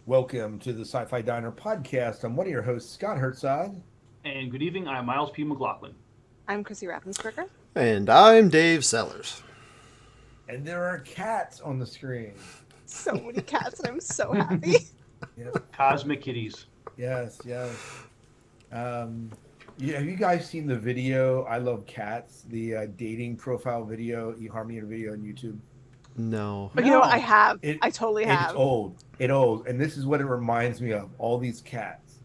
Welcome to the Sci-Fi Diner podcast. I'm one of your hosts, Scott Herzog. And good evening, I'm Miles P. McLaughlin. I'm Chrissy Raffensperger. And I'm Dave Sellers. And there are cats on the screen. So many cats, and I'm so happy. Yep. Cosmic kitties. Yes. Have you guys seen the video, I Love Cats, the dating profile video, eHarmony video on YouTube? No. But you know what? I have. I totally have. It's old. It's old. And this is what it reminds me of, all these cats.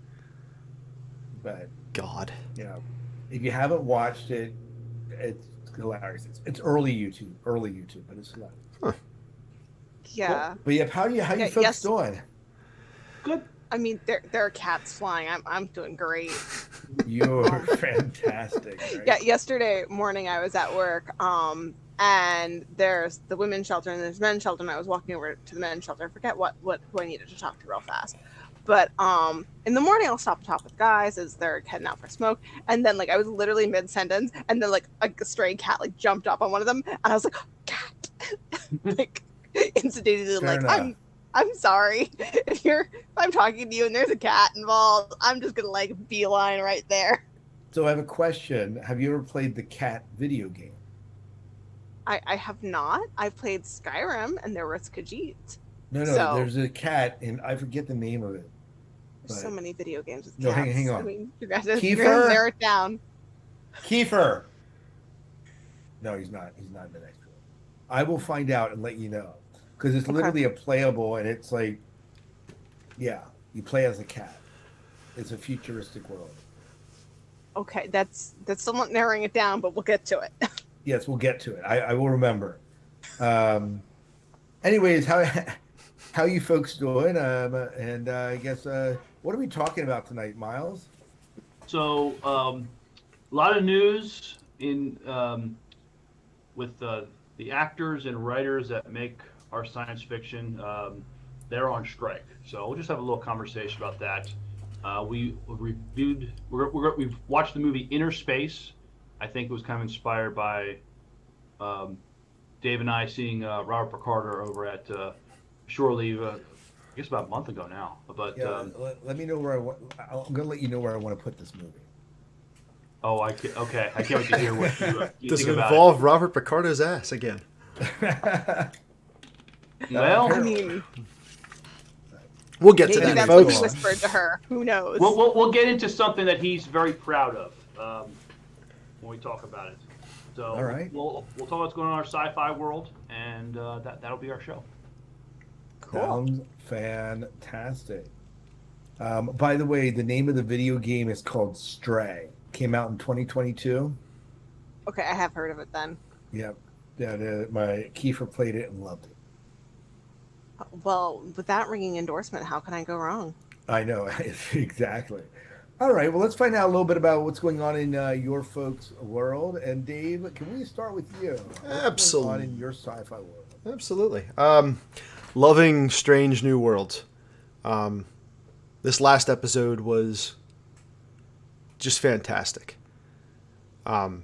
But, God. If you haven't watched it, it's hilarious. It's early YouTube, but it's hilarious. Huh. Yeah. But yeah, how you folks doing? Good. I mean, there are cats flying. I'm doing great. You're fantastic. Right? Yeah. Yesterday morning, I was at work. And there's the women's shelter and there's men's shelter. And I was walking over to the men's shelter. I forget who I needed to talk to real fast. But in the morning, I'll stop and talk with guys as they're heading out for a smoke. And then I was literally mid sentence, and then a stray cat jumped up on one of them, and I was like, cat, instantaneously I'm sorry if I'm talking to you and there's a cat involved. I'm just gonna beeline right there. So I have a question. Have you ever played the cat video game? I have not. I played Skyrim, and there was Khajiit. No, there's a cat, and I forget the name of it. There's so many video games with cats. No, hang on. I mean, you're going to narrow it down. Kiefer! No, he's not. He's not in the next one. I will find out and let you know. Because it's literally a playable, and it's you play as a cat. It's a futuristic world. Okay, that's still not narrowing it down, but we'll get to it. Yes, we'll get to it. I will remember. Anyways, how you folks doing? And I guess what are we talking about tonight, Miles? So a lot of news in with the actors and writers that make our science fiction. They're on strike, so we'll just have a little conversation about that. We've watched the movie Inner Space. I think it was kind of inspired by Dave and I seeing Robert Picardo over at Shore Leave, I guess about a month ago now. But let me know where I'm going to let you know where I want to put this movie. Oh, okay. I can't wait to hear what you Does think it about involve Robert Picardo's ass again? Well, I mean, we'll get to maybe that, that's what folks. he whispered to her. Who knows? we'll get into something that he's very proud of when we talk about it. So all right. We'll talk about what's going on in our sci-fi world, and that'll be our show. Cool. Sounds fantastic. By the way, the name of the video game is called Stray. Came out in 2022. Okay, I have heard of it then. Yep. My Kiefer played it and loved it. Well, with that ringing endorsement, how can I go wrong? I know, exactly. All right, well, let's find out a little bit about what's going on in your folks' world. And Dave, can we start with you? What's going on in your sci-fi world? Absolutely. Loving Strange New Worlds. This last episode was just fantastic. Again,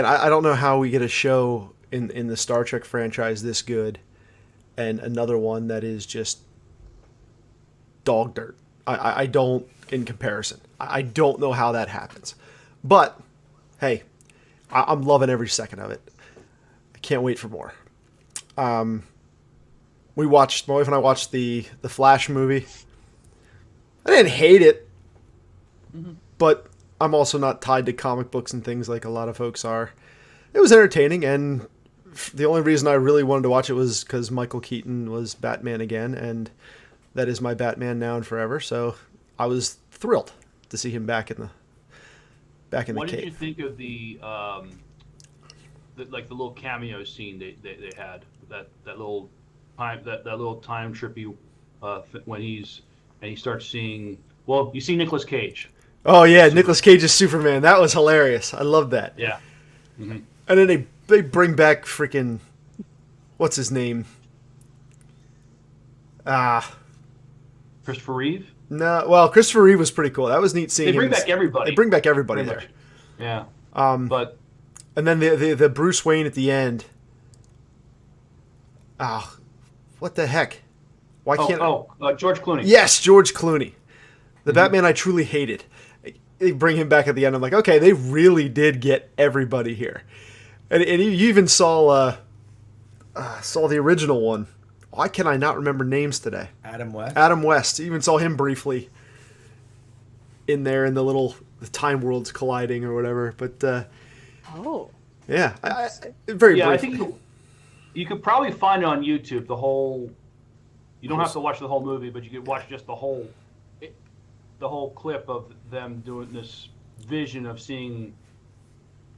I don't know how we get a show in the Star Trek franchise this good and another one that is just dog dirt. I don't, in comparison. I don't know how that happens. But, hey, I'm loving every second of it. I can't wait for more. My wife and I watched the Flash movie. I didn't hate it, but I'm also not tied to comic books and things like a lot of folks are. It was entertaining, and the only reason I really wanted to watch it was because Michael Keaton was Batman again, and that is my Batman now and forever. So I was thrilled to see him back in the cave. What did you think of the little cameo scene they had? That little time trippy when he starts seeing. Well, you see Nicolas Cage. Oh yeah, Nicolas Cage's Superman. That was hilarious. I loved that. Yeah. Mm-hmm. And then they bring back freaking what's his name? Christopher Reeve. No, well, Christopher Reeve was pretty cool. That was neat seeing They bring him. back everybody. They bring back everybody there. Yeah. But and then the Bruce Wayne at the end. What the heck? Why can't George Clooney. Yes, George Clooney. The Batman I truly hated. They bring him back at the end. I'm like, okay, they really did get everybody here. And you even saw the original one. Why can I not remember names today? Adam West. Adam West. You even saw him briefly in there in the time worlds colliding or whatever. But yeah, very briefly. I think you could probably find it on YouTube. The whole. You don't have to watch the whole movie, but you could watch just the whole clip of them doing this vision of seeing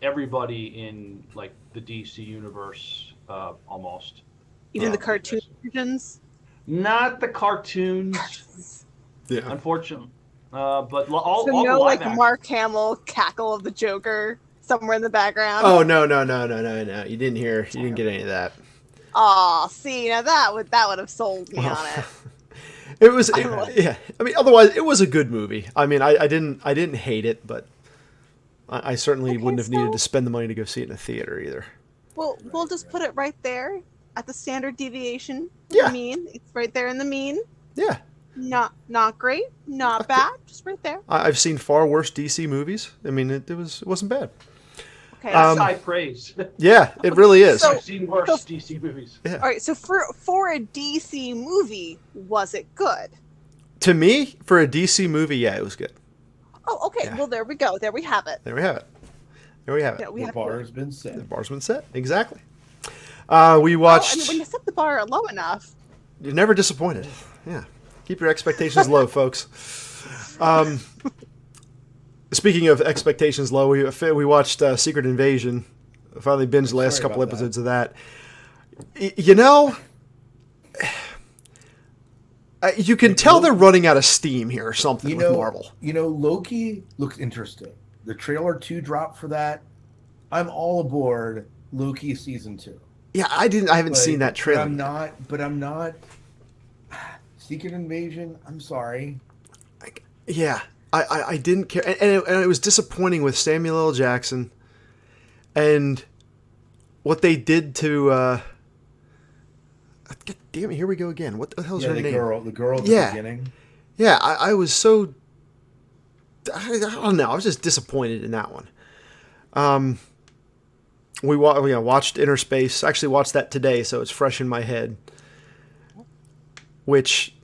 everybody in like the DC universe, almost. Even the cartoon versions? Not the cartoons, unfortunately. But all so the no, live like action. Mark Hamill cackle of the Joker somewhere in the background. Oh no! You didn't get any of that. Oh, see, now that would have sold me on it. It was, yeah. I mean, otherwise, it was a good movie. I mean, I didn't hate it, but I certainly wouldn't have needed to spend the money to go see it in a theater either. Well, we'll just put it right there at the standard deviation. Yeah. The mean. It's right there in the mean. Yeah. Not great, not bad, just right there. I've seen far worse DC movies. I mean, it wasn't bad. Okay. That's high praise. Yeah, it really is. So- I've seen worse DC movies. Yeah. All right, so for a DC movie, was it good? To me, for a DC movie, yeah, it was good. Oh, okay. Yeah. Well, there we go. There we have it. There we have it. Yeah, we The have bar has been set. The bar's been set. Exactly. We watched. I mean, when you set the bar low enough. You're never disappointed. Yeah. Keep your expectations low, folks. Speaking of expectations low, we watched Secret Invasion. I finally binged the last couple episodes of that. You know, you can tell they're running out of steam here or something with Marvel. You know, Loki looks interesting. The trailer 2 dropped for that. I'm all aboard Loki season 2. Yeah, I haven't seen that trailer. But I'm not. Secret Invasion. I'm sorry. Yeah, I didn't care, and it was disappointing with Samuel L. Jackson, and what they did to. God damn it! Here we go again. What the hell's her name? The girl at the beginning. Yeah, I was so. I don't know. I was just disappointed in that one. We watched Inner Space. Actually, watched that today, so it's fresh in my head. Which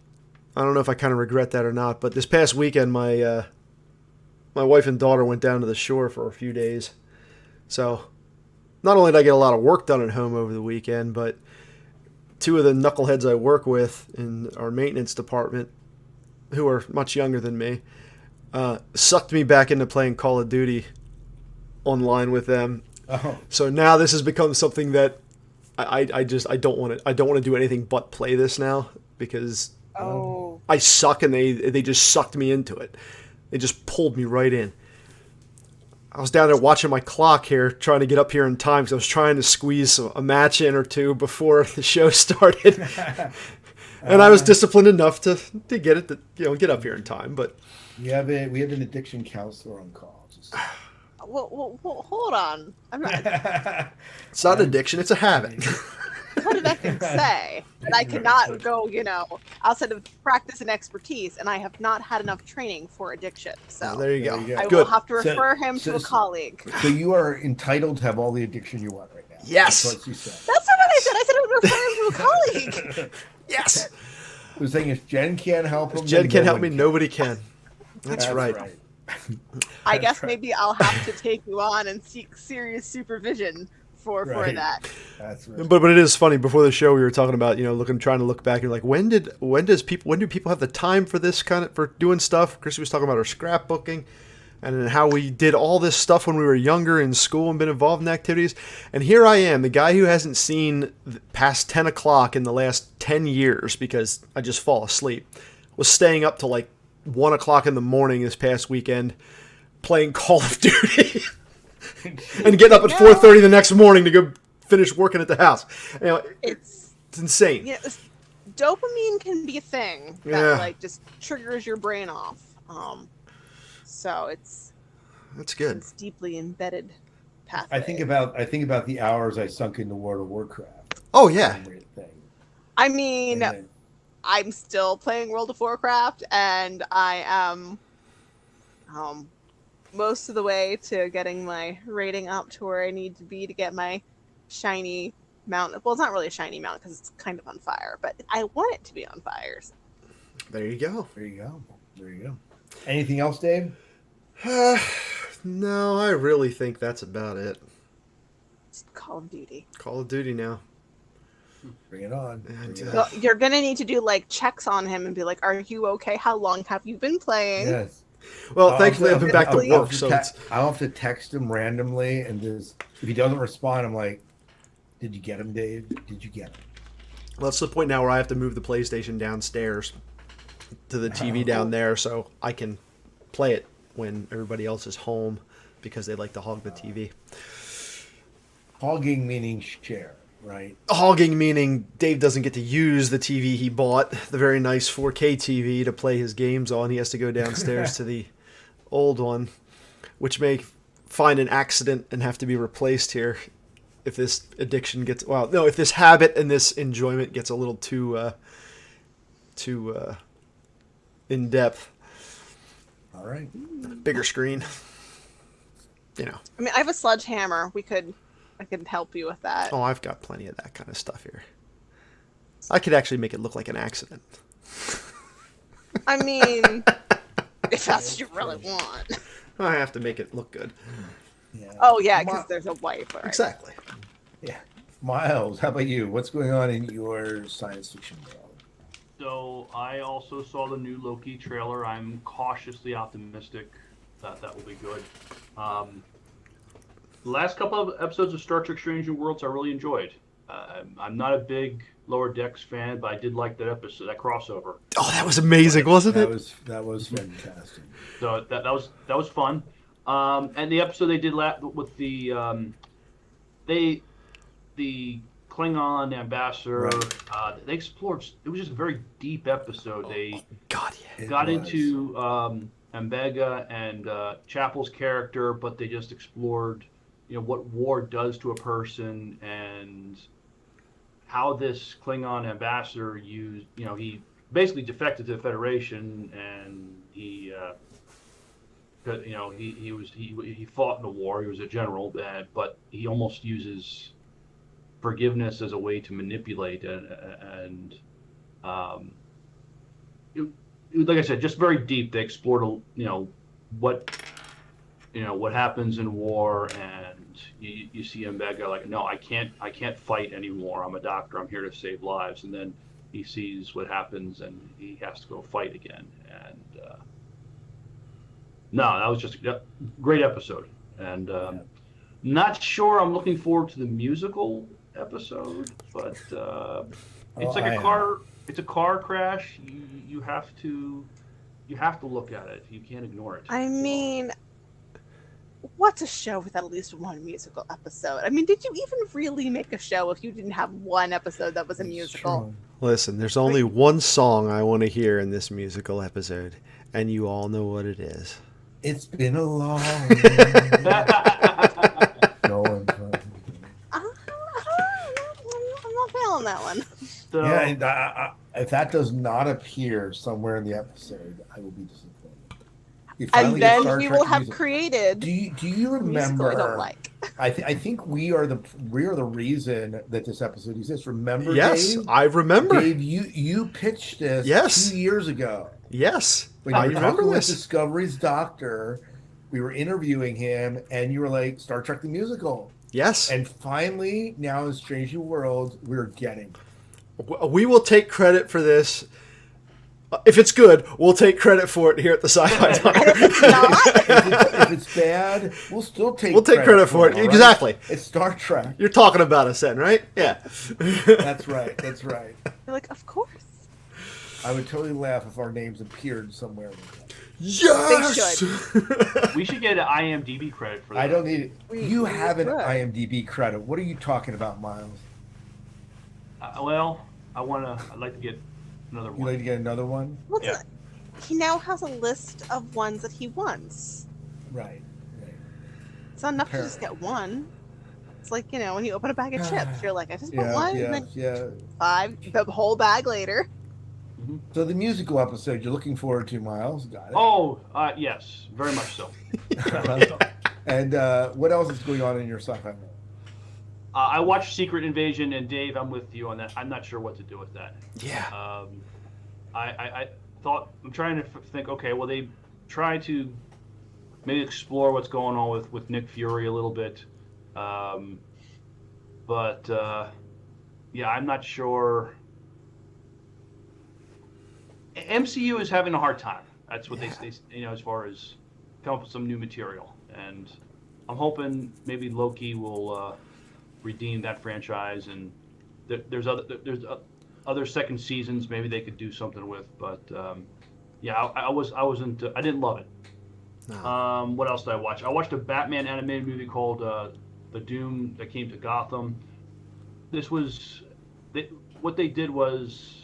I don't know if I kind of regret that or not. But this past weekend, my wife and daughter went down to the shore for a few days. So not only did I get a lot of work done at home over the weekend, but two of the knuckleheads I work with in our maintenance department, who are much younger than me, sucked me back into playing Call of Duty online with them. Oh. So now this has become something that I don't want to do anything but play this now because I suck and they just sucked me into it. They just pulled me right in. I was down there watching my clock here, trying to get up here in time because I was trying to squeeze a match in or two before the show started. And I was disciplined enough to get it to get up here in time. But we have an addiction counselor on call. Well, hold on. I'm not. It's not addiction; it's a habit. What did ethics say? That I cannot go, outside of practice and expertise, and I have not had enough training for addiction. So there you go. I Good. will have to refer him to a colleague. So you are entitled to have all the addiction you want right now. Yes. That's what you said. That's not what I said. I said I would refer him to a colleague. Yes. I was saying if Jen can't help him, Jen can't help me. Nobody can. That's right. I guess maybe I'll have to take you on and seek serious supervision for that. That's right. But it is funny. Before the show, we were talking about trying to look back and like when do people have the time for this for doing stuff? Chrissy was talking about her scrapbooking and how we did all this stuff when we were younger in school and been involved in activities. And here I am, the guy who hasn't seen past 10 o'clock in the last 10 years because I just fall asleep, was staying up till like 1 o'clock in the morning this past weekend playing Call of Duty and getting up at 4:30 the next morning to go finish working at the house. It's insane. Dopamine can be a thing that just triggers your brain off. So that's good. It's deeply embedded pathway. I think about the hours I sunk into World of Warcraft. Oh yeah. I mean, I'm still playing World of Warcraft, and I am most of the way to getting my rating up to where I need to be to get my shiny mount. Well, it's not really a shiny mount because it's kind of on fire, but I want it to be on fire. There you go. There you go. There you go. Anything else, Dave? No, I really think that's about it. It's Call of Duty. Call of Duty now. Bring it on. So you're gonna need to do like checks on him and be like, "Are you okay? How long have you been playing?" Yes. Well, thankfully I've been back to work, so I'll have to text him randomly, and just if he doesn't respond, I'm like, "Did you get him, Dave? Did you get him?" well, that's the point now where I have to move the PlayStation downstairs to the TV down there so I can play it when everybody else is home because they like to hog the TV. Hogging meaning share, right? Hogging meaning Dave doesn't get to use the TV he bought, the very nice 4K TV to play his games on. He has to go downstairs to the old one, which may find an accident and have to be replaced here if this addiction gets, well, no, if this habit and this enjoyment gets a little too in depth. All right. Bigger screen. You know. I mean, I have a sledgehammer. I could help you with that. Oh, I've got plenty of that kind of stuff here. I could actually make it look like an accident. I mean, if that's what you really want. I have to make it look good. Yeah. Oh yeah, because there's a wipe. Right? Exactly. Yeah. Miles, how about you? What's going on in your science fiction world? So I also saw the new Loki trailer. I'm cautiously optimistic that that will be good. The last couple of episodes of Star Trek Strange New Worlds I really enjoyed. I'm not a big Lower Decks fan, but I did like that episode, that crossover. Oh, that was amazing, wasn't it? That was fantastic. So that was fun. And the episode they did with the Klingon ambassador, right. They explored. It was just a very deep episode. They got into Mbega and Chapel's character, but they just explored, what war does to a person and how this Klingon ambassador used. He basically defected to the Federation, and he fought in the war. He was a general, but he almost uses forgiveness as a way to manipulate and like I said, just very deep. They explored what happens in war, and you see Mbega like, no, I can't fight anymore. I'm a doctor. I'm here to save lives. And then he sees what happens, and he has to go fight again. And no, that was just a great episode. And not sure I'm looking forward to the musical episode, but it's like a car. It's a car crash. You have to look at it. You can't ignore it. I mean, what's a show with at least one musical episode? I mean, did you even really make a show if you didn't have one episode that was a musical? True. Listen, there's only one song I want to hear in this musical episode, and you all know what it is. It's been a long I'm not feeling that one. So, yeah, if that does not appear somewhere in the episode, I will be disappointed. And then we will have created. Do you remember? I don't like. I think we are the reason that this episode exists. Remember? Yes, Dave? I remember. Dave, you pitched this 2 years ago. Yes, when I you were remember talking this. with Discovery's doctor, we were interviewing him, and you were like, Star Trek the musical. Yes. And finally, now in Strange New Worlds, we're getting. We will take credit for this. If it's good, we'll take credit for it here at the Sci-Fi Time. If it's bad, we'll still take credit for it. Right? Exactly. It's Star Trek. You're talking about us then, right? Yeah. That's right. You're like, of course. I would totally laugh if our names appeared somewhere. Yes! we should get an IMDb credit for that. I don't need it. You have an IMDb credit. What are you talking about, Miles? Well, I'd like to get another one. You'd like to get another one? Well, yeah. He now has a list of ones that he wants. Right. It's not enough to just get one. It's like, when you open a bag of chips, you're like, I just want one, and then 5, the whole bag later. So the musical episode you're looking forward to, Miles? Got it. Oh, yes, very much so. Very much so. And what else is going on in your sci-fi world? I watched Secret Invasion, and Dave, I'm with you on that. I'm not sure what to do with that. Yeah. I thought I'm trying to think. Okay, well they try to maybe explore what's going on with Nick Fury a little bit, but yeah, I'm not sure. MCU is having a hard time. That's what they as far as come up with some new material, and I'm hoping maybe Loki will redeem that franchise, and there's other second seasons maybe they could do something with, but yeah, I didn't love it. No. What else did I watch? I watched a Batman animated movie called The Doom That Came to Gotham. What they did was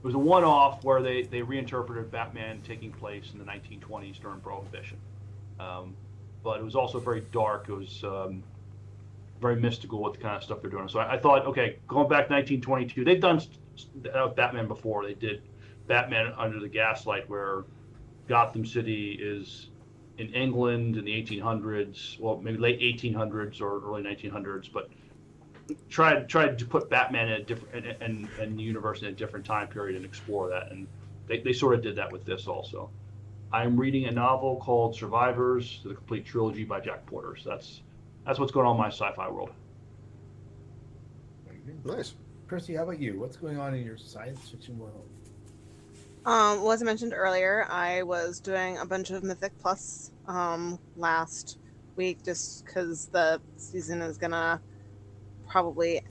it was a one-off where they reinterpreted Batman taking place in the 1920s during Prohibition, but it was also very dark. It was very mystical with the kind of stuff they're doing. So I thought, okay, going back to 1922, they've done Batman before. They did Batman Under the Gaslight, where Gotham City is in England in the 1800s, well, maybe late 1800s or early 1900s, but tried to put Batman in a different and the universe in a different time period and explore that, and they sort of did that with this also. I'm reading a novel called Survivors, the complete trilogy by Jack Porter. So that's what's going on in my sci-fi world. Nice. Chrissy, how about you? What's going on in your science fiction world? Well, as I mentioned earlier, I was doing a bunch of Mythic Plus last week just because the season is gonna probably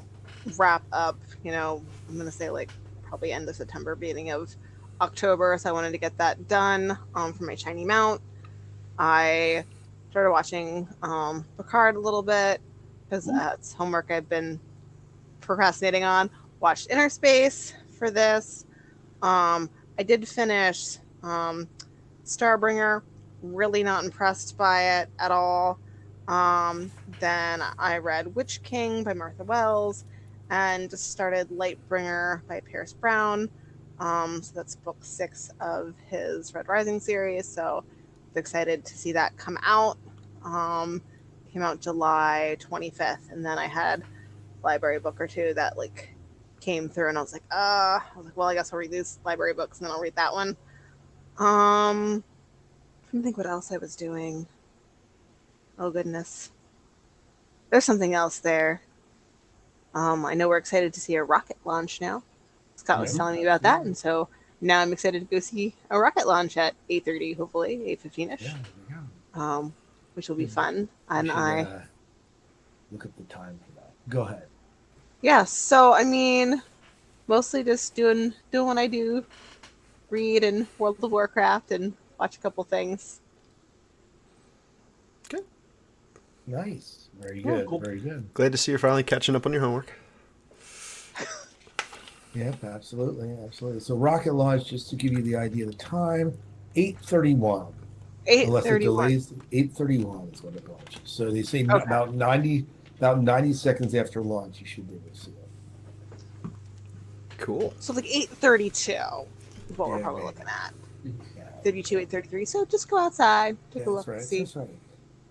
wrap up, I'm gonna say like probably end of September, beginning of October, so I wanted to get that done for my shiny mount. I started watching Picard a little bit because that's homework I've been procrastinating on. Watched Inner Space for this. I did finish Starbringer. Really not impressed by it at all. Then I read Witch King by Martha Wells and just started Lightbringer by Pierce Brown. So that's book 6 of his Red Rising series. So I'm excited to see that come out. It came out July 25th, and then I had a library book or two that came through, and I was like, well, I guess I'll read these library books and then I'll read that one. I'm trying to think what else I was doing. Oh goodness, there's something else there. I know we're excited to see a rocket launch now. Scott was telling me about that, and so now I'm excited to go see a rocket launch at 8:30, hopefully 8:15ish. Which will be fun. And I look at the time for that. Go ahead. Yeah, so I mean, mostly just doing what I do, read and World of Warcraft and watch a couple things. Okay. Nice. Very good. Cool. Very good. Glad to see you're finally catching up on your homework. Yep, absolutely. So rocket launch, just to give you the idea of the time, 8:31. 8:31. Unless it delays, 8:31 is when it launches. So they say about 90 seconds after launch, you should be able to see it. Cool. So 8:32 is what we're probably looking at. 32, 8:33. So just go outside, take a look, see. That's right.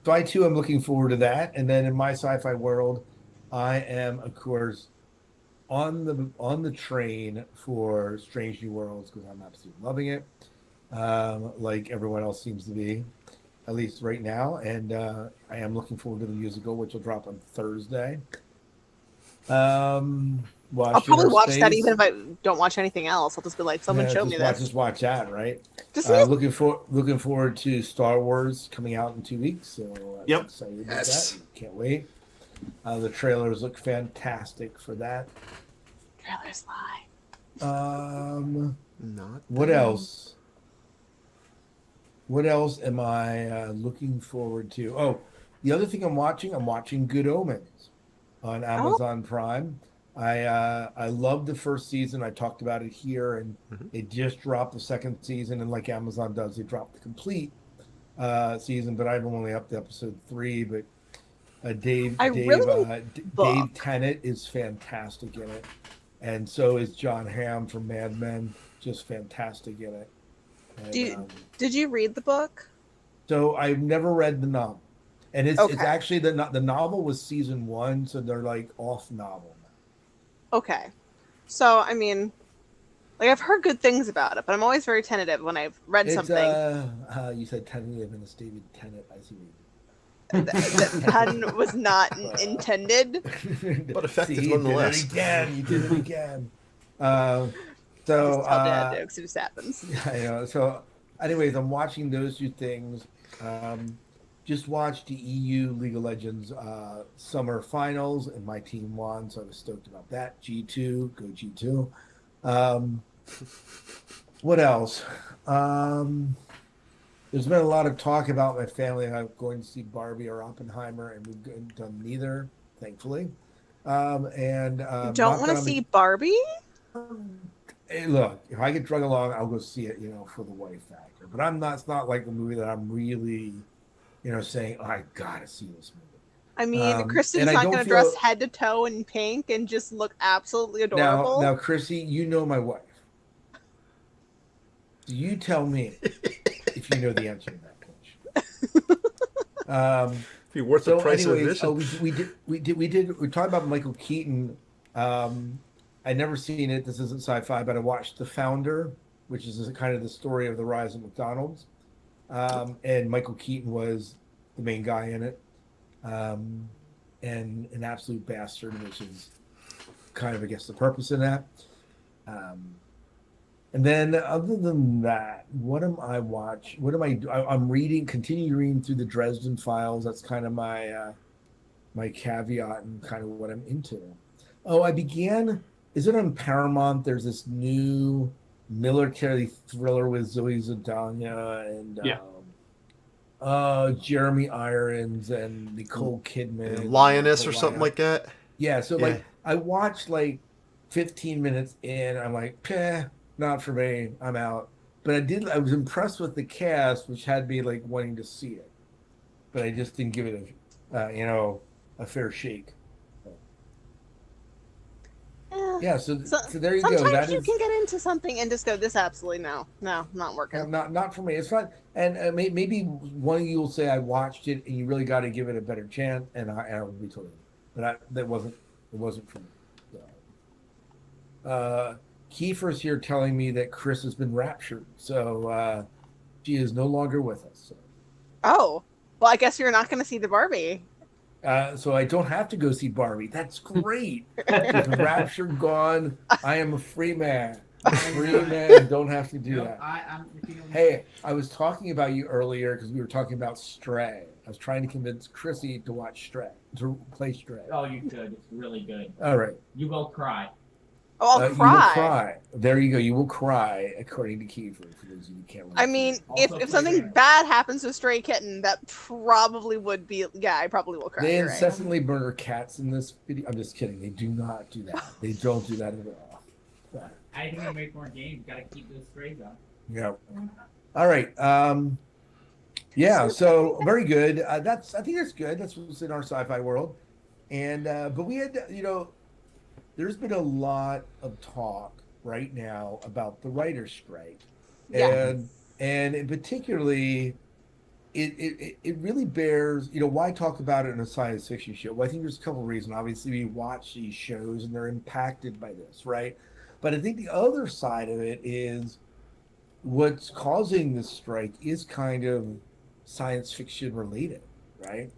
So I too am looking forward to that. And then in my sci-fi world, I am, of course, on the train for Strange New Worlds because I'm absolutely loving it, like everyone else seems to be, at least right now. And I am looking forward to the musical, which will drop on Thursday. I'll probably watch that even if I don't watch anything else. I'll just be like, someone show me this. Just watch that, right? Just looking forward to Star Wars coming out in 2 weeks. So Yep. Excited about that. Can't wait. The trailers look fantastic for that. Trailers lie. Not What bad. else? What else am I looking forward to? Oh, the other thing I'm watching Good Omens on Amazon Prime. I love the first season. I talked about it here, and they just dropped the second season. And like Amazon does, they dropped the complete season. But I'm only up to episode 3. But Dave Tennant is fantastic in it, and so is John Hamm from Mad Men, just fantastic in it. And Did you read the book? so I've never read the novel, and it's Okay. actually the novel was season 1, so they're like off novel now. Okay. So, I mean, like I've heard good things about it, but I'm always very tentative when I've read It's something. you said tentative in a David Tennant. I see. That pun was not intended. But effective See, nonetheless. You did it again. Uh, so Just tell dad jokes. It just happens. I know. So, anyways, I'm watching those two things. Just watched the EU League of Legends summer finals, and my team won, so I was stoked about that. G2, go G2. What else? There's been a lot of talk about my family. I'm going to see Barbie or Oppenheimer, and we've done neither, thankfully. And You don't want to see Barbie? Hey, look, if I get drug along, I'll go see it, for the wife factor. But I'm not. It's not like a movie that I'm really, saying, oh, I gotta see this movie. I mean, Kristen's not going to dress head to toe in pink and just look absolutely adorable. Now, Chrissy, you know my wife. So you tell me if you know the answer to that question. If you're worth the price of admission. We talked about Michael Keaton. I'd never seen it. This isn't sci-fi, but I watched The Founder, which is kind of the story of the rise of McDonald's. And Michael Keaton was the main guy in it. And an absolute bastard, which is kind of, I guess, the purpose of that. And then other than that, what am I watching? What am I do? I'm continue reading through the Dresden Files. That's kind of my my caveat and kind of what I'm into. Oh, is it on Paramount? There's this new military thriller with Zoe Saldana and Jeremy Irons and Nicole Kidman. Lioness or something like that? Yeah, so I watched 15 minutes in, I'm like, not for me, I'm out. But I was impressed with the cast, which had me wanting to see it. But I just didn't give it a fair shake. Yeah, so there you go. Sometimes you can get into something and just go, this absolutely no, not working. Not for me. It's fun, and maybe one of you will say I watched it and you really got to give it a better chance, and I will be totally. But it wasn't for me. So. Kiefer's here telling me that Chris has been raptured, so she is no longer with us. So. Oh, well, I guess you're not going to see the Barbie. So I don't have to go see Barbie. That's great. With the rapture gone, I am a free man. Free man, don't have to do that. Hey, I was talking about you earlier because we were talking about Stray. I was trying to convince Chrissy to watch Stray, to play Stray. Oh, you could. It's really good. All right. You will cry. Oh, I'll cry. You will cry. There you go. You will cry, according to Kiefer, for those of you who can't I mean, if something bad happens to Stray Kitten, that probably would be... Yeah, I probably will cry. They incessantly murder cats in this video. I'm just kidding. They do not do that. They don't do that at all. But, I think they make more games. Gotta keep those strays up. Yeah. All right. Yeah, so very good. I think that's good. That's what's in our sci-fi world. And but we had, there's been a lot of talk right now about the writer's strike. Yeah. And particularly it really bears, why talk about it in a science fiction show? Well, I think there's a couple of reasons. Obviously, we watch these shows and they're impacted by this, right? But I think the other side of it is what's causing this strike is kind of science fiction related, right?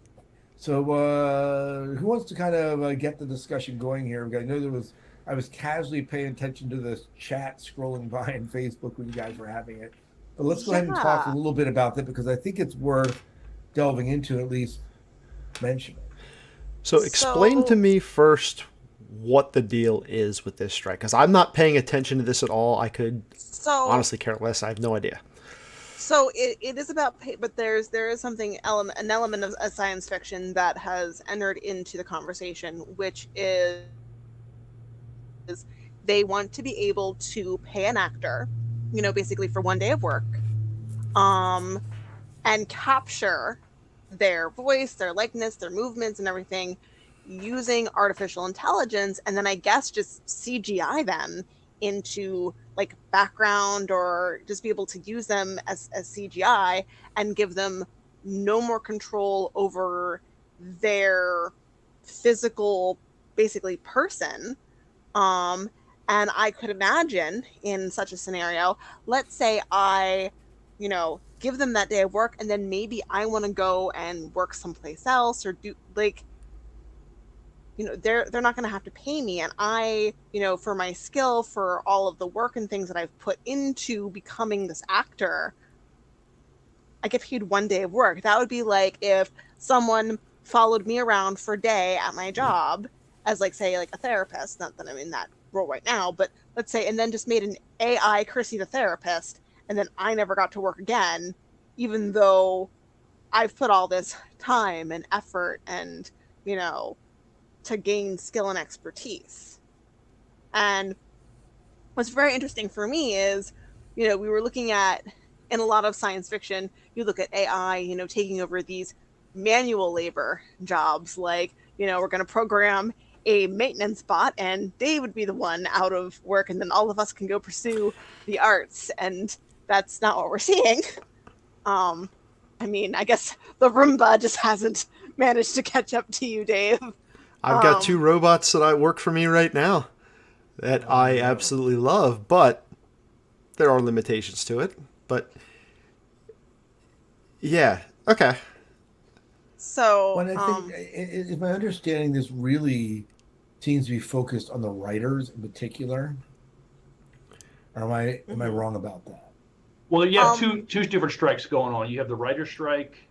So who wants to kind of get the discussion going here? I know I was casually paying attention to the chat scrolling by on Facebook when you guys were having it. But let's go ahead and talk a little bit about that because I think it's worth delving into, at least mentioning. So explain to me first what the deal is with this strike, because I'm not paying attention to this at all. I could honestly care less. I have no idea. So it is about, but there is an element of a science fiction that has entered into the conversation, which is they want to be able to pay an actor, basically for one day of work, and capture their voice, their likeness, their movements, and everything using artificial intelligence and then I guess just CGI them into like background or just be able to use them as CGI and give them no more control over their physical basically person. And I could imagine in such a scenario, let's say I, give them that day of work and then maybe I want to go and work someplace else or do like, they're not going to have to pay me. And I, for my skill, for all of the work and things that I've put into becoming this actor, I get paid one day of work. That would be like if someone followed me around for a day at my job as like, say, like a therapist, not that I'm in that role right now, but let's say, and then just made an AI Chrissy the therapist, and then I never got to work again, even though I've put all this time and effort and, to gain skill and expertise. And what's very interesting for me is, we were looking at, in a lot of science fiction, you look at AI, taking over these manual labor jobs, like, we're going to program a maintenance bot and Dave would be the one out of work and then all of us can go pursue the arts. And that's not what we're seeing. I guess the Roomba just hasn't managed to catch up to you, Dave. I've got 2 robots that work for me right now that I absolutely love, but there are limitations to it. But yeah, okay. So, Well, I think, if my understanding, this really seems to be focused on the writers in particular. Or am I wrong about that? Well, you have two different strikes going on. You have the writer's strike,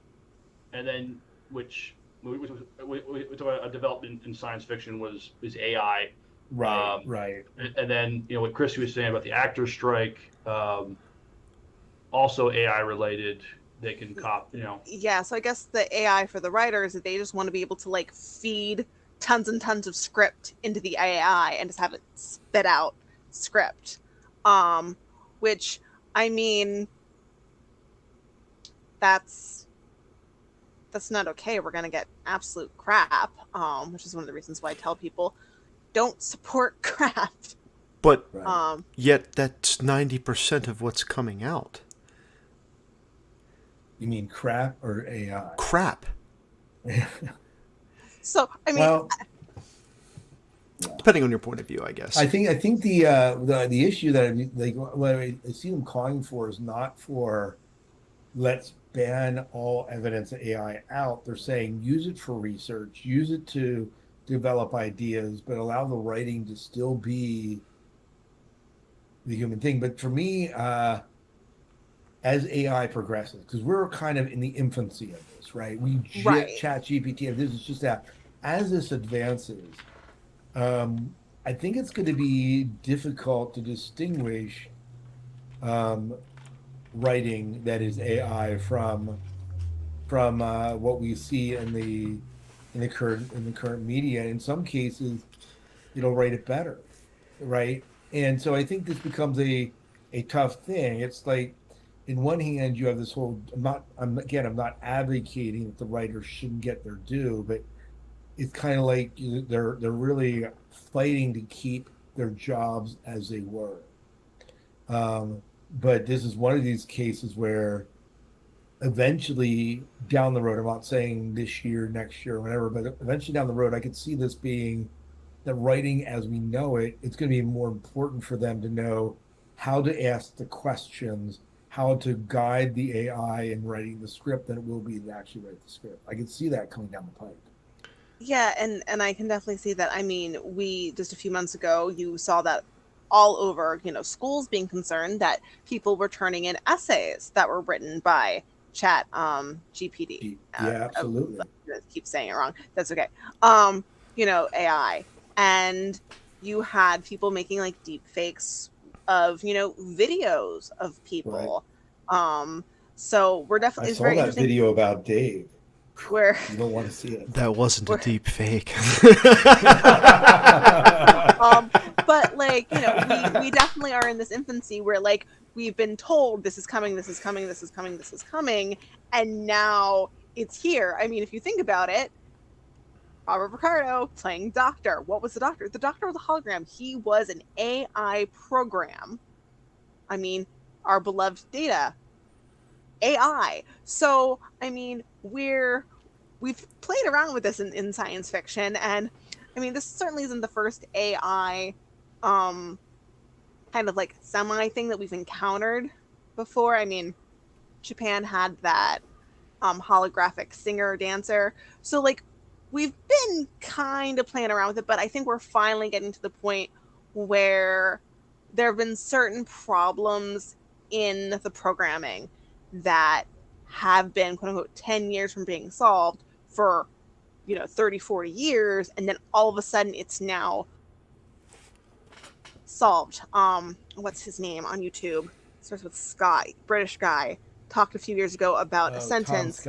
and then which a development in science fiction is AI. Right, right. And then what Chrissy was saying about the actor's strike, also AI related. They can Yeah, so I guess the AI for the writers, that they just want to be able to like feed tons and tons of script into the AI and just have it spit out script. Which that's not okay. We're gonna get absolute crap. Which is one of the reasons why I tell people don't support crap. But Right. yet that's 90% of what's coming out. You mean crap or AI? Crap. So Well, Depending on your point of view, I guess. I think the issue that what I see them calling for is not for let's ban all evidence of AI out. They're saying use it for research, use it to develop ideas, but allow the writing to still be the human thing. But for me, as AI progresses, because we're kind of in the infancy of this, right? Right. Chat GPT, and this is just that. As this advances, I think it's going to be difficult to distinguish writing that is AI from what we see in the current media. In some cases, it'll write it better, right? And so I think this becomes a tough thing. It's like, in one hand, you have this whole. I'm not advocating that the writers shouldn't get their due, but it's kind of like they're really fighting to keep their jobs as they were. But this is one of these cases where eventually down the road, I'm not saying this year, next year, whatever, but eventually down the road, I could see this being that writing as we know it, it's going to be more important for them to know how to ask the questions, how to guide the AI in writing the script than it will be to actually write the script. I can see that coming down the pipe. Yeah, and I can definitely see that. We just a few months ago, you saw that all over, schools being concerned that people were turning in essays that were written by Chat GPT. Yeah, absolutely. I keep saying it wrong. That's okay. AI, and you had people making like deep fakes of videos of people. Right. So we're definitely. I It's saw very that interesting video about Dave. where You don't want to see it. That wasn't a deep fake. but like we definitely are in this infancy where like we've been told this is coming, this is coming, this is coming, this is coming, and now it's here. If you think about it, Robert Picardo playing Doctor. What was the Doctor? The Doctor was a hologram. He was an AI program. I mean, our beloved Data, AI. So, I mean, we've played around with this in science fiction, and I mean, this certainly isn't the first AI kind of like semi thing that we've encountered before. I mean, Japan had that holographic singer dancer. So like we've been kind of playing around with it, but I think we're finally getting to the point where there have been certain problems in the programming that have been quote unquote 10 years from being solved for 30, 40 years, and then all of a sudden it's now solved. What's his name on YouTube? Starts with Scott, British guy. Talked a few years ago about a sentence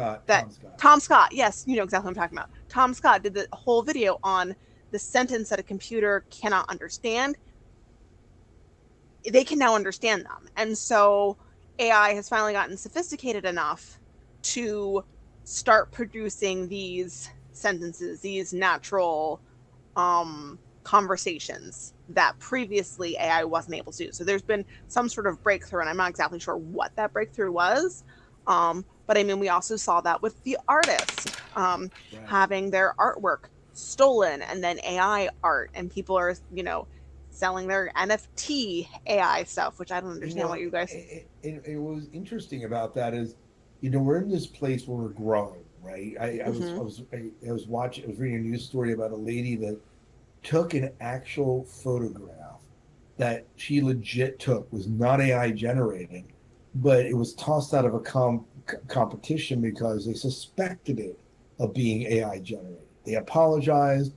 Tom Scott. Yes, you know exactly what I'm talking about. Tom Scott did the whole video on the sentence that a computer cannot understand. They can now understand them, and so AI has finally gotten sophisticated enough to start producing these sentences, these natural conversations that previously AI wasn't able to do. So there's been some sort of breakthrough, and I'm not exactly sure what that breakthrough was. But I mean, we also saw that with the artist having their artwork stolen and then AI art, and people are, selling their NFT AI stuff, which I don't understand what you guys. It was interesting about that is, we're in this place where we're growing, right? I was reading a news story about a lady that took an actual photograph that she legit took, was not AI generated, but it was tossed out of a competition because they suspected it of being AI generated. They apologized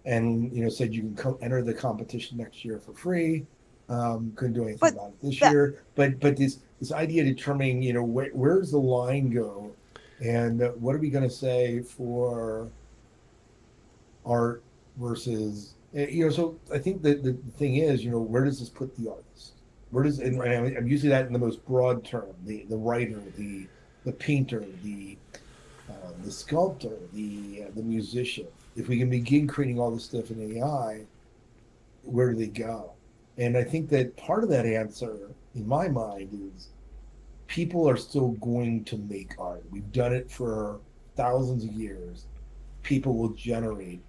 and said you can enter the competition next year for free. Couldn't do anything about it this year. But this idea of determining where's the line go, and what are we going to say for art versus so I think that the thing is, where does this put the artist? Where does, and I'm using that in the most broad term, the writer, the painter, the sculptor, the musician. If we can begin creating all this stuff in AI, where do they go? And I think that part of that answer in my mind is people are still going to make art. We've done it for thousands of years. People will generate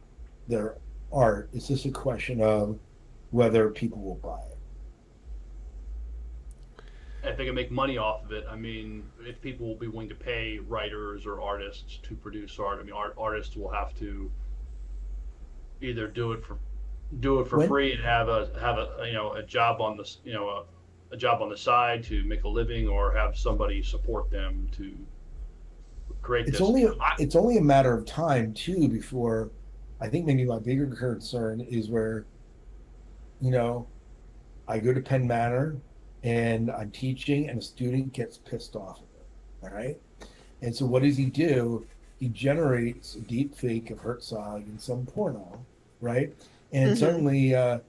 their art. It's just a question of whether people will buy it. If they can make money off of it, I mean, if people will be willing to pay writers or artists to produce art, I mean, artists will have to either do it for free and have a job on the a job on the side to make a living, or have somebody support them to create It's this. it's only a matter of time too before, I think maybe my bigger concern is where, I go to Penn Manor and I'm teaching and a student gets pissed off at it. All right. And so what does he do? He generates a deep fake of Herzog in some porno, right? And suddenly, the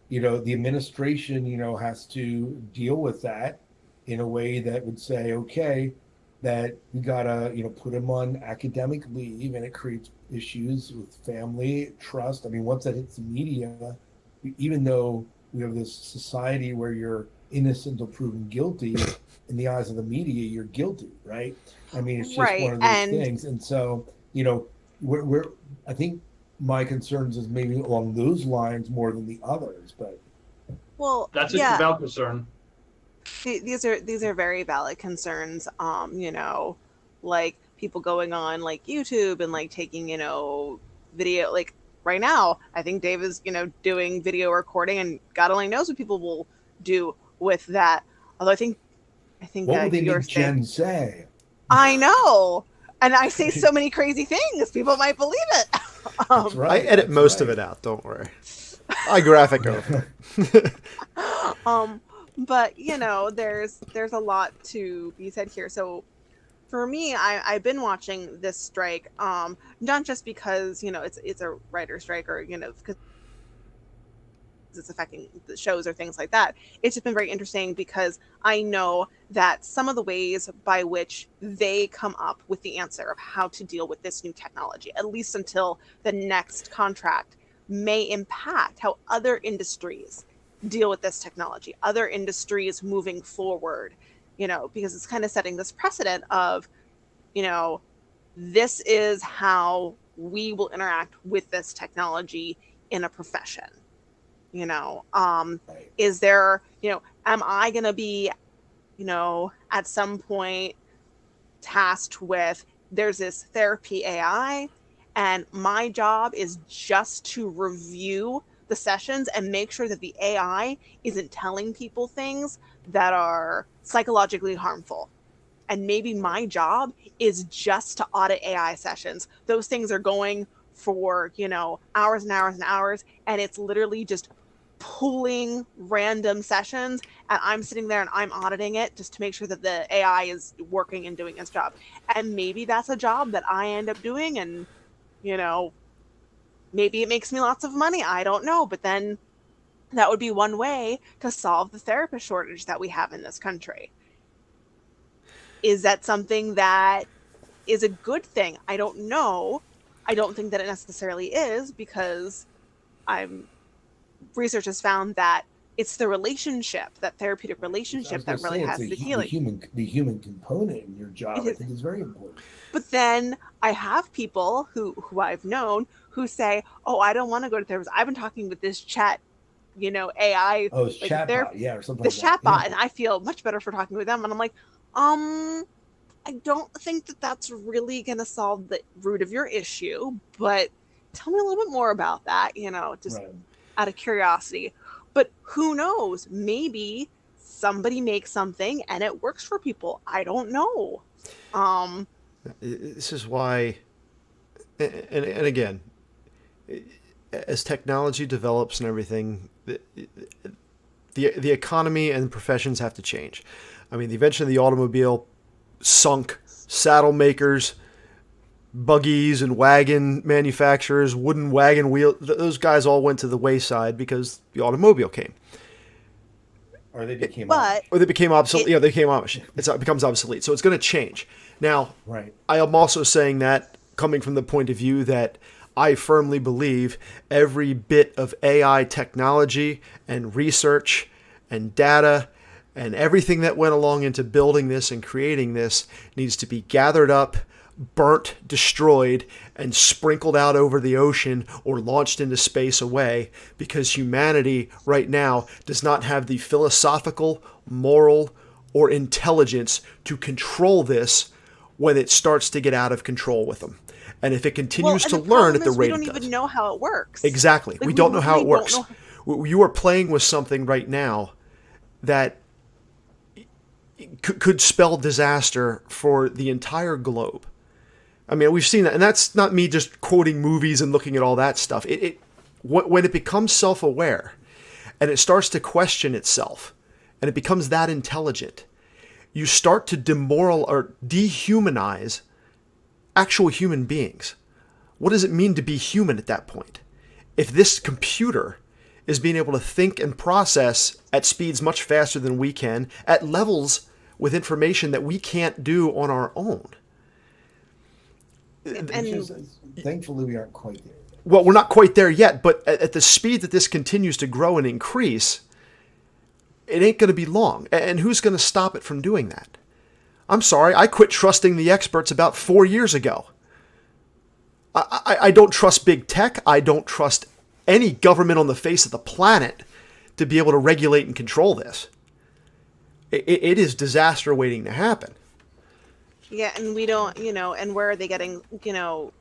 administration, has to deal with that in a way that would say, okay, that we gotta, put him on academic leave, and it creates issues with family, trust. I mean, once that hits the media, even though we have this society where you're innocent until proven guilty, in the eyes of the media, you're guilty, right? I mean, it's just one of those things. And so, I think my concerns is maybe along those lines more than the others, but that's a valid concern. These are very valid concerns. Like people going on like YouTube and like taking, video, like right now, I think Dave is, doing video recording, and God only knows what people will do with that. Although I think what that would they make Jen say? I know. And I say so many crazy things, people might believe it. That's right. I edit most of it out, don't worry. I graphic over. But there's a lot to be said here. So for me, I've been watching this strike, not just because it's a writer strike, or because it's affecting the shows or things like that. It's just been very interesting because I know that some of the ways by which they come up with the answer of how to deal with this new technology, at least until the next contract, may impact how other industries deal with this technology, other industries moving forward, because it's kind of setting this precedent of, this is how we will interact with this technology in a profession. Is there, am I going to be, at some point tasked with, there's this therapy AI, and my job is just to review the sessions and make sure that the AI isn't telling people things that are psychologically harmful. And maybe my job is just to audit AI sessions. Those things are going for, hours and hours and hours, and it's literally just pulling random sessions, and I'm sitting there and I'm auditing it just to make sure that the AI is working and doing its job. And maybe that's a job that I end up doing, and, maybe it makes me lots of money. I don't know. But then that would be one way to solve the therapist shortage that we have in this country. Is that something that is a good thing? I don't know. I don't think that it necessarily is, because research has found that it's the relationship, that therapeutic relationship, that really has the healing. The human component in your job, I think, is very important. But then I have people who I've known who say, "Oh, I don't want to go to therapist. I've been talking with this chat, AI, oh, it's chatbot, yeah, or something. This like chatbot, yeah. And I feel much better for talking with them." And I'm like, I don't think that that's really going to solve the root of your issue, but tell me a little bit more about that, just Right. out of curiosity. But who knows? Maybe somebody makes something and it works for people. I don't know. This is why, and again, as technology develops and everything, the economy and professions have to change. I mean, the invention of the automobile sunk saddle makers, buggies and wagon manufacturers, wooden wagon wheel. Those guys all went to the wayside because the automobile came. Or they became obsolete. They became Amish. It becomes obsolete. So it's going to change. Now, right. I am also saying that coming from the point of view that I firmly believe every bit of AI technology and research and data and everything that went along into building this and creating this needs to be gathered up, burnt, destroyed, and sprinkled out over the ocean or launched into space away, because humanity right now does not have the philosophical, moral, or intelligence to control this when it starts to get out of control with them. And if it continues to learn at the rate it does. We don't even know how it works. Exactly. We don't know how it works. You are playing with something right now that could spell disaster for the entire globe. I mean, we've seen that, and that's not me just quoting movies and looking at all that stuff. When it becomes self-aware and it starts to question itself and it becomes that intelligent, you start to dehumanize actual human beings. What does it mean to be human at that point? If this computer is being able to think and process at speeds much faster than we can, at levels with information that we can't do on our own. Thankfully, we aren't quite there. Well, we're not quite there yet, but at the speed that this continues to grow and increase, it ain't going to be long. And who's going to stop it from doing that? I'm sorry, I quit trusting the experts about 4 years ago. I don't trust big tech. I don't trust any government on the face of the planet to be able to regulate and control this. It is disaster waiting to happen. Yeah, and we don't, and where are they getting all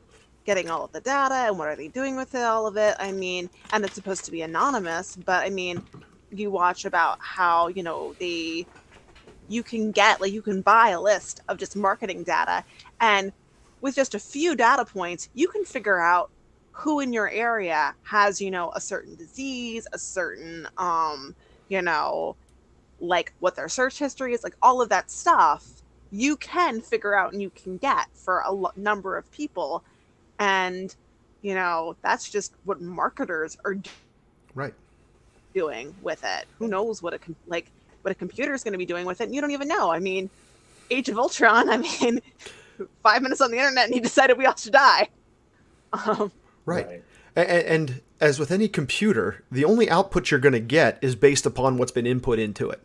of the data, and what are they doing with all of it? I mean, and it's supposed to be anonymous, but I mean, you watch about how, you can buy a list of just marketing data, and with just a few data points, you can figure out who in your area has, a certain disease, a certain, like what their search history is, like all of that stuff. You can figure out and you can get for a number of people. And, that's just what marketers are doing. Right. doing with it? Who knows what what a computer is going to be doing with it? And you don't even know. I mean, Age of Ultron. I mean, 5 minutes on the internet and he decided we all should die. Right. And as with any computer, the only output you're going to get is based upon what's been input into it.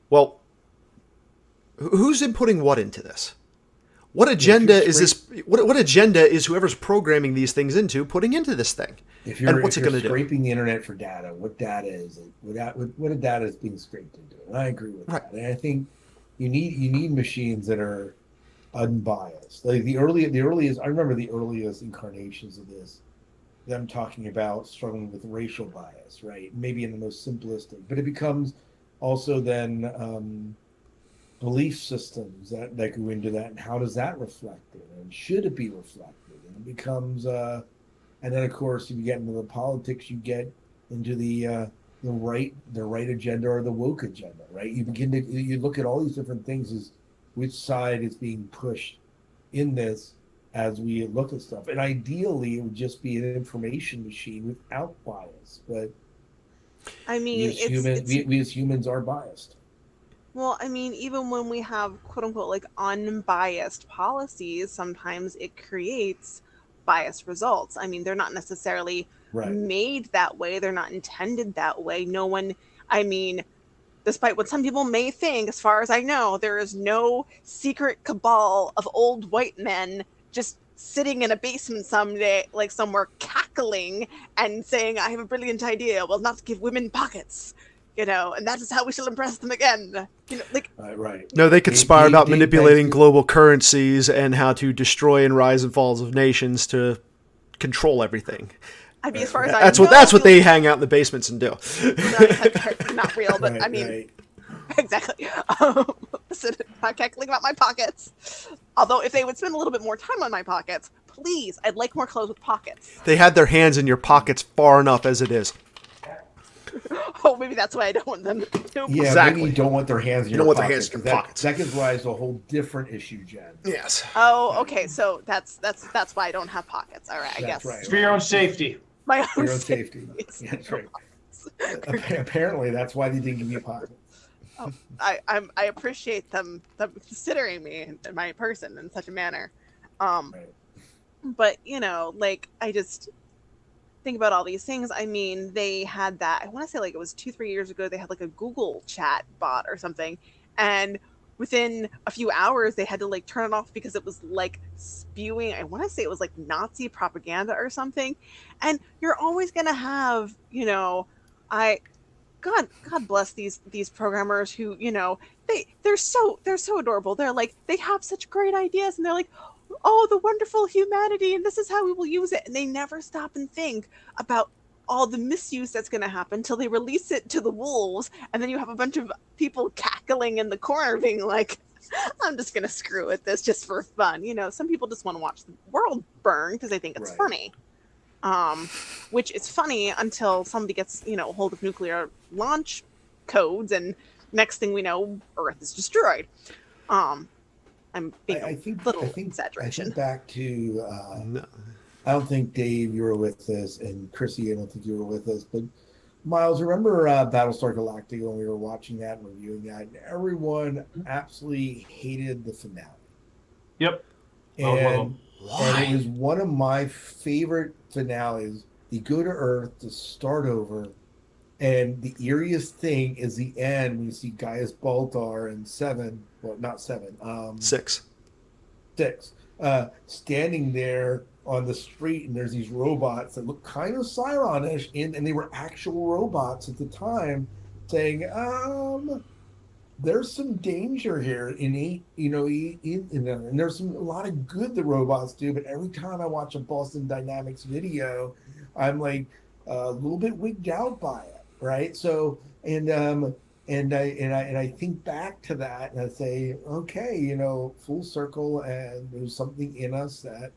Well, who's inputting what into this? What agenda is this? What agenda is whoever's programming these things into putting into this thing? And what's it going to do? Scraping the internet for data, what data is it? What data is being scraped into it? And I agree with that. And I think you need machines that are unbiased. Like the earliest, I remember the earliest incarnations of this, them talking about struggling with racial bias, right? Maybe in the most simplistic, but it becomes also then belief systems that go into that, and how does that reflect it, and should it be reflected? And it becomes, and then of course, if you get into the politics, you get into the right agenda or the woke agenda, right? You look at all these different things as which side is being pushed in this as we look at stuff. And ideally, it would just be an information machine without bias. But I mean, we as humans are biased. Well, I mean, even when we have quote unquote like unbiased policies, sometimes it creates biased results. I mean, they're not necessarily made that way. They're not intended that way. No one, I mean, despite what some people may think, as far as I know, there is no secret cabal of old white men just sitting in a basement someday, like somewhere, cackling and saying, I have a brilliant idea. We'll not give women pockets, and that is how we shall impress them again. No, they conspire about manipulating global currencies and how to destroy and rise and falls of nations to control everything. I mean, as far as I know, that's what they hang out in the basements and do. Not real, but I mean, exactly. Listen, I'm cackling about my pockets. Although, if they would spend a little bit more time on my pockets, please, I'd like more clothes with pockets. They had their hands in your pockets far enough as it is. Oh, maybe that's why I don't want them. Yeah, exactly. Maybe you don't want their hands in you your don't pockets. Want their hands in your pockets. That gives rise to a whole different issue, Jen. Yes. Oh, okay. So that's why I don't have pockets. All right, I guess. It's for your own safety. My own safety. That's right. Apparently, that's why they didn't give you pockets. I appreciate them considering me and my person in such a manner. But I just think about all these things. I mean, they had that, I want to say like it was 2-3 years ago, they had like a Google chat bot or something, and within a few hours they had to like turn it off because it was like spewing, I want to say it was like Nazi propaganda or something. And you're always going to have, God bless these programmers who, they're so adorable. They're like, they have such great ideas, and they're like, oh, the wonderful humanity, and this is how we will use it. And they never stop and think about all the misuse that's going to happen until they release it to the wolves. And then you have a bunch of people cackling in the corner being like, I'm just going to screw with this just for fun. Some people just want to watch the world burn because they think it's funny. Which is funny until somebody gets, a hold of nuclear launch codes, and next thing we know, Earth is destroyed. I'm being exaggeration. I think back to, I don't think, Dave, you were with us, and Chrissy, I don't think you were with us, but Miles, remember Battlestar Galactica when we were watching that and reviewing that, and everyone absolutely hated the finale. Yep. And it was one of my favorite finales. You go to Earth to start over, and the eeriest thing is the end when you see Gaius Baltar and Six, standing there on the street, and there's these robots that look kind of Cylon-ish, and they were actual robots at the time, saying, there's some danger here and there's a lot of good the robots do, but every time I watch a Boston Dynamics video, I'm like a little bit wigged out by it, right? So and I think back to that and I say, okay, full circle, and there's something in us that,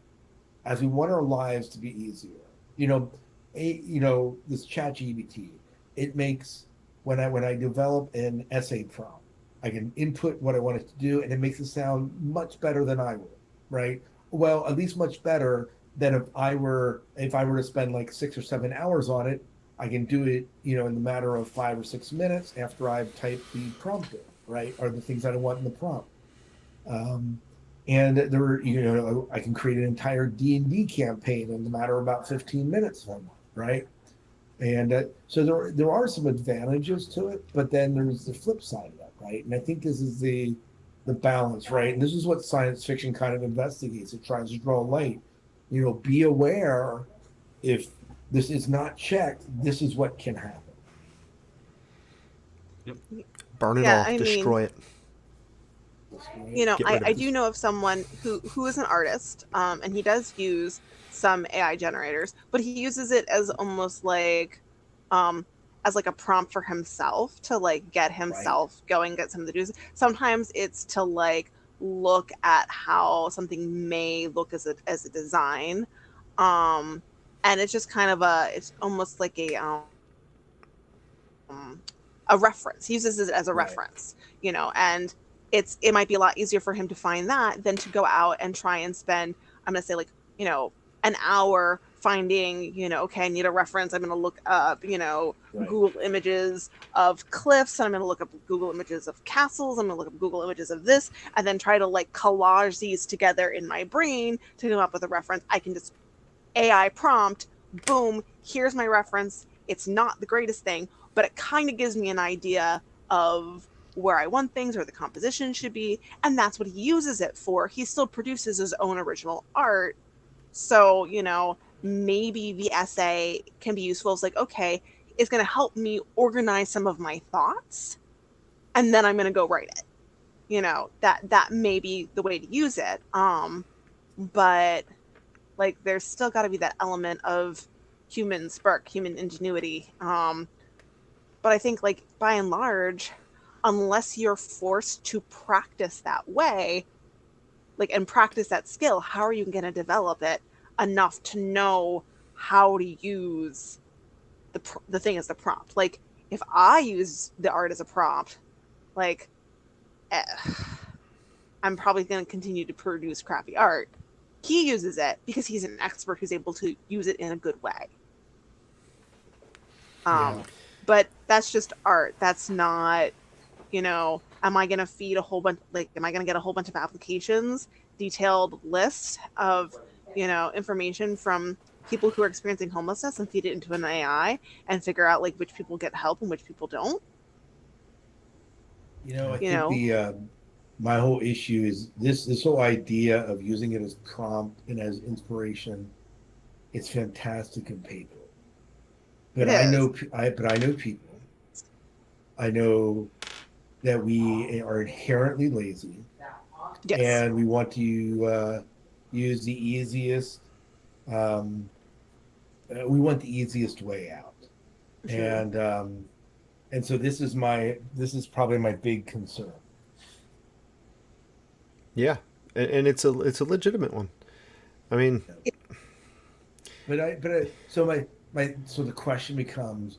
as we want our lives to be easier, this ChatGPT, it makes, when I develop an essay prompt, I can input what I want it to do, and it makes it sound much better than I would, right? Well, at least much better than if I were to spend like 6 or 7 hours on it I can do it, in the matter of 5 or 6 minutes after I've typed the prompt in, right? Or the things that I want in the prompt. Um, and I can create an entire D&D campaign in the matter of about 15 minutes if I want, right? And so there are some advantages to it, but then there's the flip side of that, right? And I think this is the balance, right? And this is what science fiction kind of investigates. It tries to draw light. Be aware if this is not checked, this is what can happen. Burn it Yeah, all, I mean, destroy it. Get rid of I it. do know of someone who is an artist, and he does use some AI generators, but he uses it as almost like, as like a prompt for himself to like get himself going, get some of the juices. Sometimes it's to like look at how something may look as a design, and it's just kind of it's almost like a reference. He uses it as a reference, and it might be a lot easier for him to find that than to go out and try and spend, I'm going to say like, an hour finding, okay, I need a reference. I'm going to look up, Google images of cliffs. And I'm going to look up Google images of castles. I'm going to look up Google images of this, and then try to like collage these together in my brain to come up with a reference. I can just AI prompt, boom, here's my reference. It's not the greatest thing, but it kind of gives me an idea of where I want things or the composition should be. And that's what he uses it for. He still produces his own original art. So, maybe the essay can be useful. It's like, okay, it's going to help me organize some of my thoughts, and then I'm going to go write it. That may be the way to use it. But like, there's still got to be that element of human spark, human ingenuity. But I think, like, by and large, unless you're forced to practice that way, like, and practice that skill, how are you going to develop it enough to know how to use the thing as the prompt? Like, if I use the art as a prompt, like, I'm probably going to continue to produce crappy art. He uses it because he's an expert who's able to use it in a good way. But that's just art. That's not, am I going to feed a whole bunch, like, am I going to get a whole bunch of applications, detailed lists of, information from people who are experiencing homelessness and feed it into an AI and figure out like which people get help and which people don't? I think my whole issue is this whole idea of using it as prompt and as inspiration. It's fantastic in paper, but I know people. I know that we are inherently lazy, Yes. and we want to use the easiest. We want the easiest way out, and so this is probably my big concern. Yeah, and it's a legitimate one. I mean, so the question becomes,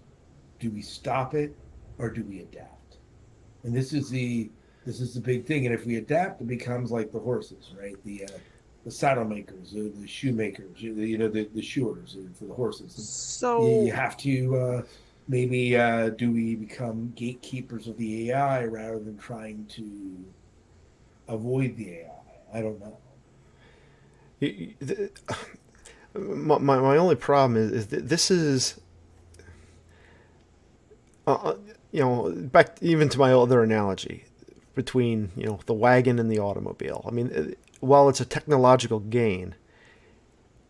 do we stop it or do we adapt? And this is the big thing. And if we adapt, it becomes like the horses, right? The saddle makers, the shoemakers, the shoers for the horses. So you have to maybe do we become gatekeepers of the AI rather than trying to avoid the AI? I don't know. My only problem is that this is, back even to my other analogy between, the wagon and the automobile. I mean, while it's a technological gain,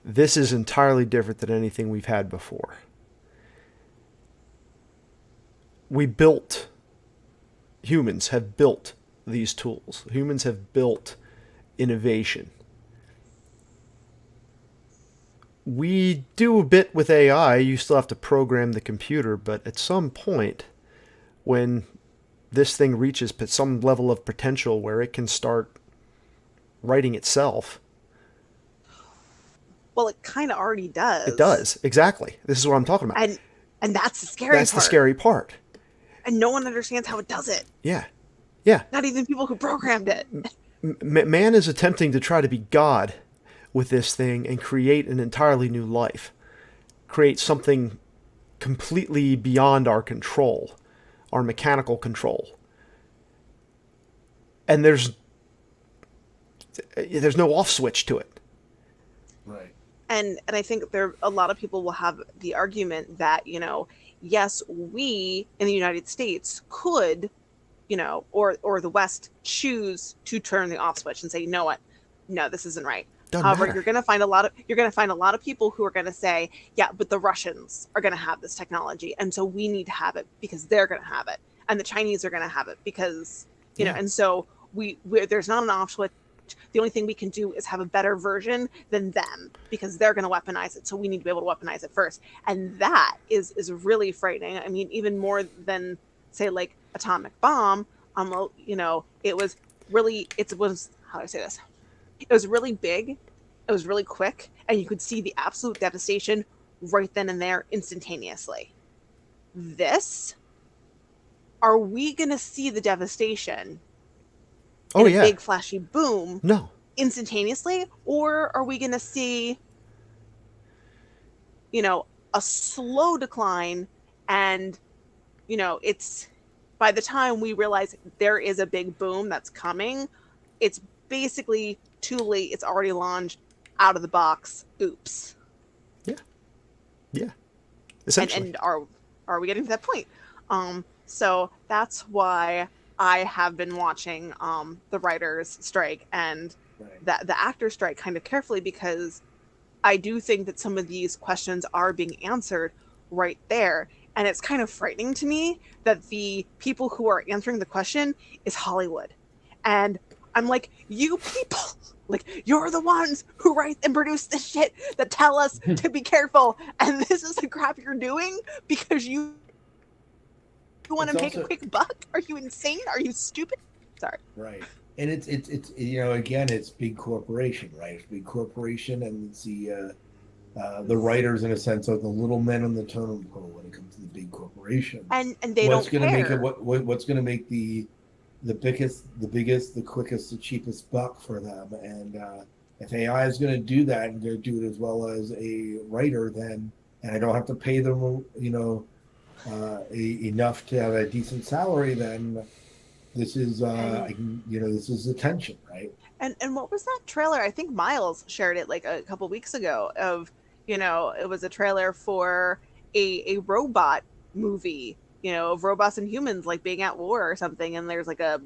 this is entirely different than anything we've had before. Humans have built these tools. Humans have built innovation. We do a bit with AI. You still have to program the computer, but at some point, when this thing reaches some level of potential where it can start writing itself. Well, it kind of already does. It does, exactly. This is what I'm talking about. And that's the scary part. That's the scary part. And no one understands how it does it. Yeah. Not even people who programmed it. Man is attempting to try to be God with this thing and create an entirely new life. Create something completely beyond our control, our mechanical control. And there's no off switch to it. Right. And I think a lot of people will have the argument that, yes, we in the United States could, or the West choose to turn the off switch and say, you know what, no, this isn't right. Doesn't However, matter. you're going to find a lot of people who are going to say, yeah, but the Russians are going to have this technology, and so we need to have it because they're going to have it, and the Chinese are going to have it because and so there's not an off switch. The only thing we can do is have a better version than them because they're going to weaponize it. So we need to be able to weaponize it first. And that is really frightening. I mean, even more than, say, like atomic bomb, it was, how do I say this? It was really big. It was really quick. And you could see the absolute devastation right then and there instantaneously. Are we going to see the devastation Oh, in yeah. a big flashy boom No. instantaneously, or are we going to see a slow decline, and it's by the time we realize there is a big boom that's coming, it's basically too late. It's already launched out of the box. Oops. Yeah. Essentially. And are we getting to that point? So that's why I have been watching the writers' strike and the actors' strike kind of carefully, because I do think that some of these questions are being answered right there. And it's kind of frightening to me that the people who are answering the question is Hollywood. And I'm like, you people, like, you're the ones who write and produce this shit that tell us to be careful. And this is the crap you're doing because you want to make a quick buck? Are you insane? Are you stupid? Sorry. Right. And it's again, it's big corporation, right? It's big corporation, and it's the writers, in a sense, are the little men on the totem pole when it comes to the big corporation. And they what's don't gonna care. make it what's going to make the biggest, the quickest, the cheapest buck for them. And if AI is going to do that and going to do it as well as a writer, then, and I don't have to pay them, enough to have a decent salary, then this is this is attention, right? And what was that trailer? I think Miles shared it like a couple weeks ago of, it was a trailer for a robot movie, of robots and humans like being at war or something, and there's like a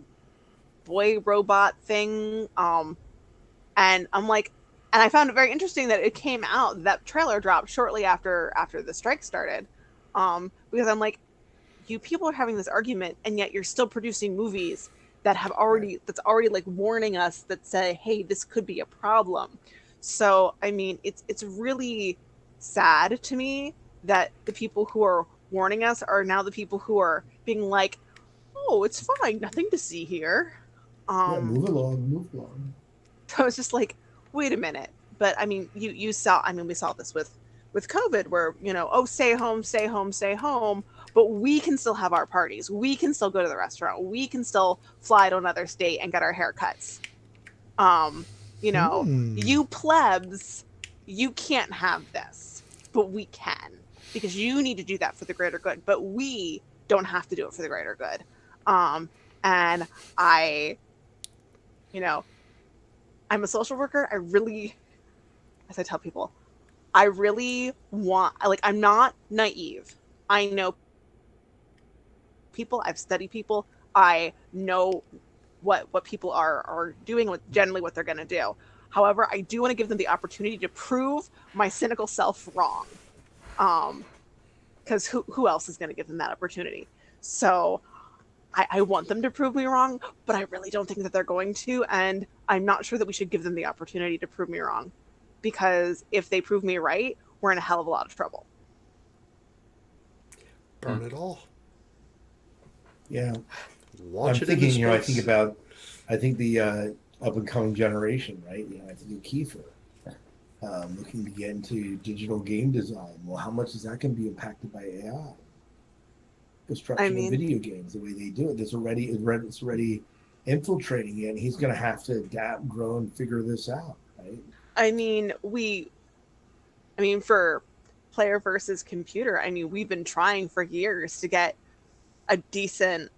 boy robot thing. And I'm like, and I found it very interesting that it came out, that trailer dropped shortly after the strike started. Because I'm like, you people are having this argument, and yet you're still producing movies that have that's already like warning us, that say, hey, this could be a problem. So I mean, it's really sad to me that the people who are warning us are now the people who are being like, oh, it's fine, nothing to see here. Move along. So it's just like, wait a minute. But I mean, we saw this with COVID, where, oh, stay home, but we can still have our parties. We can still go to the restaurant. We can still fly to another state and get our haircuts. You plebs, you can't have this, but we can, because you need to do that for the greater good, but we don't have to do it for the greater good. And I'm a social worker. As I tell people, I really want, I'm not naive. I know people, I've studied people, I know what people are doing, generally what they're going to do. However, I do want to give them the opportunity to prove my cynical self wrong. Because who else is going to give them that opportunity? So I want them to prove me wrong, but I really don't think that they're going to. And I'm not sure that we should give them the opportunity to prove me wrong. Because if they prove me right, we're in a hell of a lot of trouble. Burn it all. Yeah. Launch I'm it thinking, into space. I think the up and coming generation, right? I think Kiefer, looking to get into digital game design. Well, how much is that going to be impacted by AI? Construction of video games, the way they do it, it's already infiltrating it, and he's going to have to adapt, grow, and figure this out, right? For player versus computer. I mean, we've been trying for years to get a decent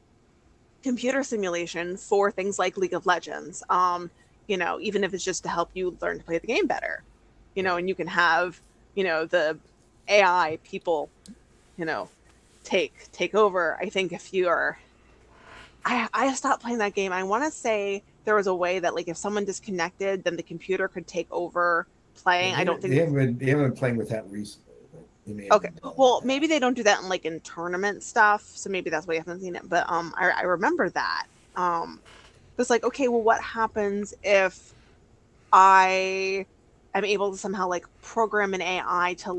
computer simulation for things like League of Legends. Even if it's just to help you learn to play the game better, and you can have, the AI people, take over. I think if you are, I stopped playing that game. I want to say there was a way that like if someone disconnected, then the computer could take over playing. I don't think they haven't been playing with that recently. Okay, well, maybe they don't do that in tournament stuff, so maybe that's why you haven't seen it. But I remember that. It's like, okay, well, what happens if I am able to somehow like program an AI to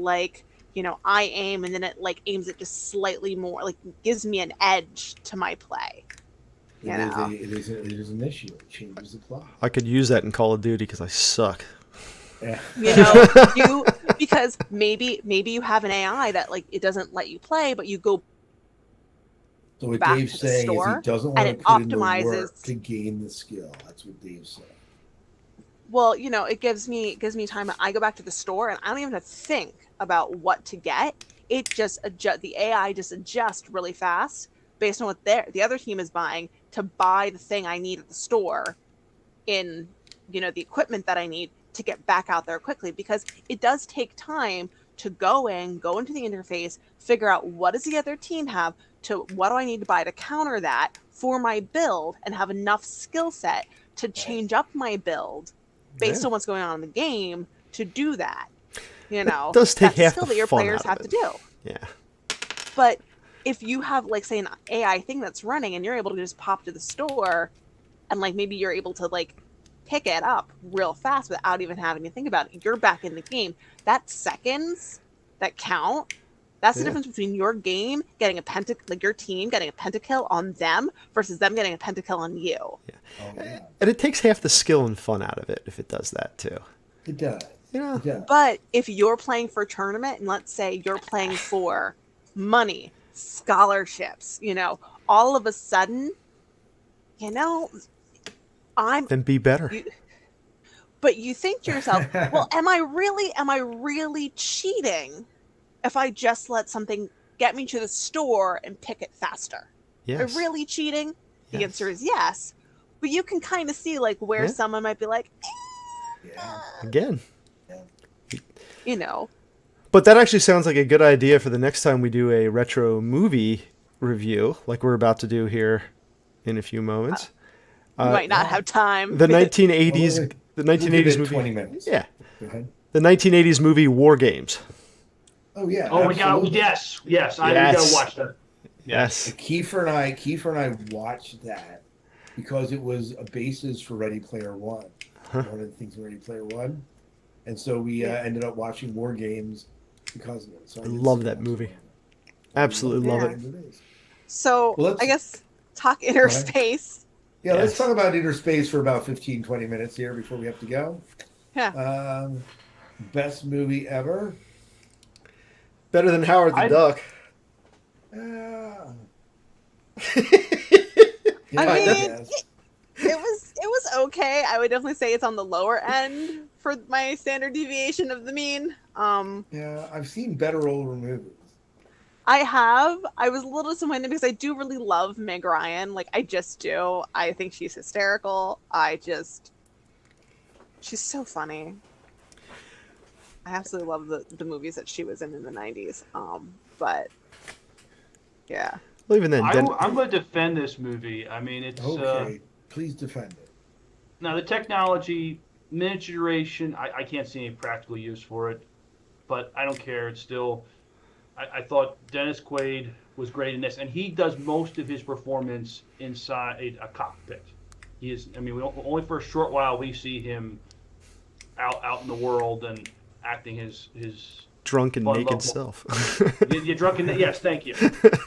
I aim and then it like aims it just slightly more, like gives me an edge to my play. It is an issue. It changes the plot. I could use that in Call of Duty because I suck. Yeah. Because maybe you have an AI that like it doesn't let you play, but you go So what back Dave's to the saying is store he doesn't and want it to put in the optimizes. work to gain the skill. That's what Dave's saying. Well, it gives me time. I go back to the store and I don't even have to think about what to get. It just the AI just adjusts really fast based on what the other team is buying to buy the thing I need at the store in the equipment that I need to get back out there quickly, because it does take time to go into the interface, figure out what does the other team have, to what do I need to buy to counter that for my build, and have enough skill set to change up my build based on what's going on in the game to do that. It does take that's half skill the that your fun players out have of to it. do. Yeah. But if you have like say an AI thing that's running and you're able to just pop to the store and like maybe you're able to like pick it up real fast without even having to think about it, you're back in the game. That's seconds that count. That's the difference between your game getting your team getting a pentakill on them versus them getting a pentakill on you. Yeah. Oh, yeah. And it takes half the skill and fun out of it if it does that too. It does. Yeah. It does. But if you're playing for a tournament and let's say you're playing for money, scholarships, all of a sudden, Then be better. But you think to yourself, well, am I really cheating if I just let something get me to the store and pick it faster? Yes. Am I really cheating? The Yes. answer is yes. But you can kind of see like where someone might be like, Again. But that actually sounds like a good idea for the next time we do a retro movie review, like we're about to do here in a few moments. you might not have time. The 1980s, Well, the 1980s movie. 20 minutes. Yeah, Go ahead. the 1980s movie War Games. Oh yeah. Oh my God! absolutely. Yes. I gotta watch that. Yes. Kiefer and I watched that because it was a basis for Ready Player One. One of the things in Ready Player One, and so we ended up watching War Games because of it. So I love that movie. Absolutely love it. So Well, I guess talk inner space. Yeah, let's Yes. talk about inner space for about 15, 20 minutes here before we have to go. Yeah. Best movie ever. Better than Howard the Duck. It was okay. I would definitely say it's on the lower end for my standard deviation of the mean. Yeah, I've seen better older movies. I was a little disappointed because I do really love Meg Ryan. Like, I just do. I think she's hysterical. She's so funny. I absolutely love the movies that she was in the 90s. But yeah. Well, even then, I'm going to defend this movie. I mean, it's Okay, please defend it. now the technology, miniaturization. I can't see any practical use for it, but I don't care. It's still. I thought Dennis Quaid was great in this, and he does most of his performance inside a cockpit. He is. I mean, only for a short while we see him out in the world and acting his drunk and fun, naked lovable- self. You're drunk and yes, thank you.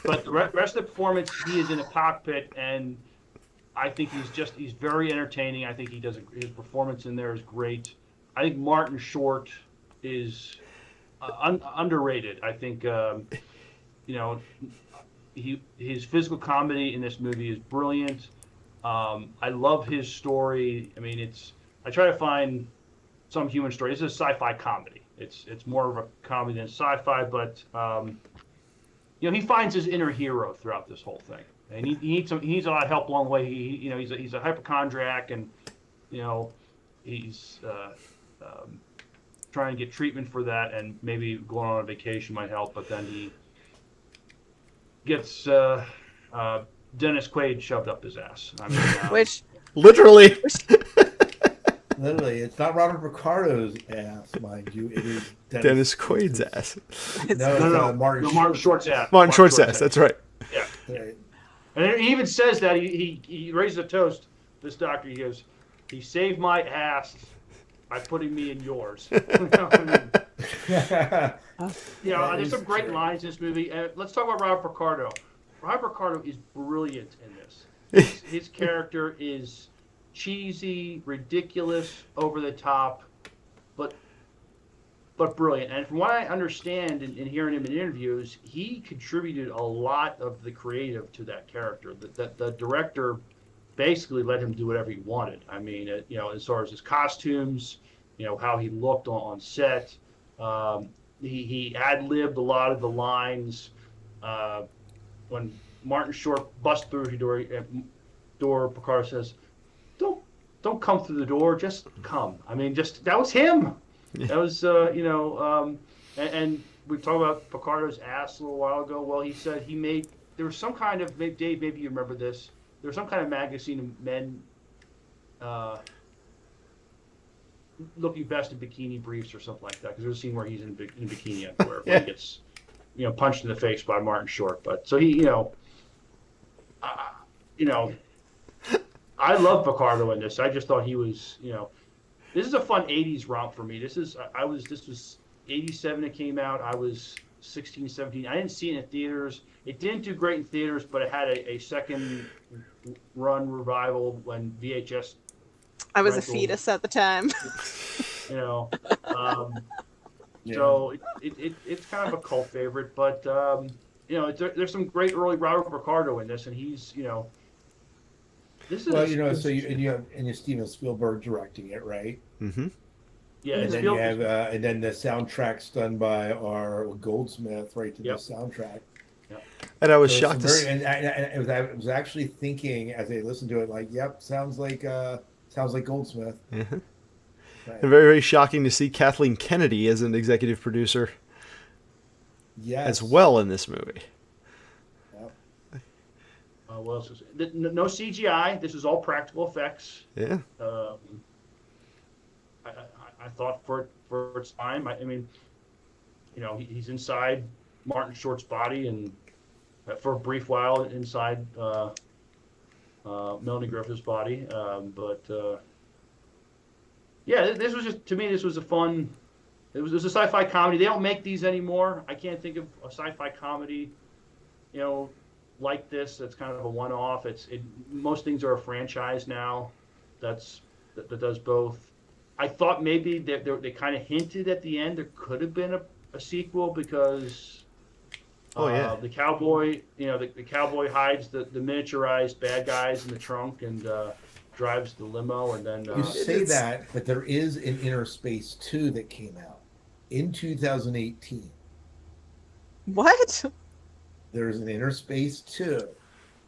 But the rest of the performance, he is in a cockpit, and I think he's very entertaining. I think his performance in there is great. I think Martin Short is underrated. I think his physical comedy in this movie is brilliant. I love his story. I mean, I try to find some human story. This is a sci-fi comedy. It's more of a comedy than sci-fi, but he finds his inner hero throughout this whole thing, and he needs a lot of help along the way. He's a hypochondriac, and he's trying to get treatment for that, and maybe going on a vacation might help. But then he gets Dennis Quaid shoved up his ass. I mean, Which Literally. Literally, it's not Robert Ricardo's ass, mind you. It is Dennis Quaid's ass. no, Martin Short's ass. Martin Short's ass. That's right. Yeah. Right. And he even says that he raises a toast. This doctor, he goes, he saved my ass by putting me in yours. There's some great lines in this movie. Let's talk about Robert Ricardo. Robert Ricardo is brilliant in this. His character is cheesy, ridiculous, over the top, but brilliant. And from what I understand in hearing him in interviews, he contributed a lot of the creative to that character. The director basically let him do whatever he wanted. I mean, as far as his costumes, how he looked on set. He ad-libbed a lot of the lines. When Martin Short busts through the door, Picard says, "Don't come through the door, just come." I mean, that was him. Yeah. That was and we talked about Picardo's ass a little while ago. Well, he said there was some kind of, Dave, maybe you remember this. There was some kind of magazine of men looking best in bikini briefs or something like that. Because there's a scene where he's in bikini underwear, where he gets punched in the face by Martin Short. But so he I love Picardo in this. I just thought he was, this is a fun 80s romp for me. This was 87 it came out. I was 16, 17. I didn't see it in theaters. It didn't do great in theaters, but it had a second run revival when VHS. I was a fetus at the time. So it's kind of a cult favorite, but there's some great early Robert Ricardo in this, and he's this is so you have Steven Spielberg directing it, right? Mm-hmm. Yeah, And then you have and then the soundtrack's done by our Goldsmith, right to the soundtrack. Yep. And I was shocked to see. And I was actually thinking as I listened to it, like, yep, sounds like Goldsmith. Mm-hmm. Right. And very, very shocking to see Kathleen Kennedy as an executive producer as well in this movie. What else is it? No CGI. This is all practical effects. Yeah. I thought for its time. I mean, he's inside Martin Short's body, and for a brief while inside Melanie Griffith's body. This was just, to me, this was a fun. It was a sci-fi comedy. They don't make these anymore. I can't think of a sci-fi comedy, like this. That's kind of a one-off. Most things are a franchise now. That does both. I thought maybe they kind of hinted at the end there could have been a sequel because the cowboy, the cowboy hides the miniaturized bad guys in the trunk and drives the limo, and then you say that, but there is an Inner Space 2 that came out in 2018. What? There's an Inner Space 2.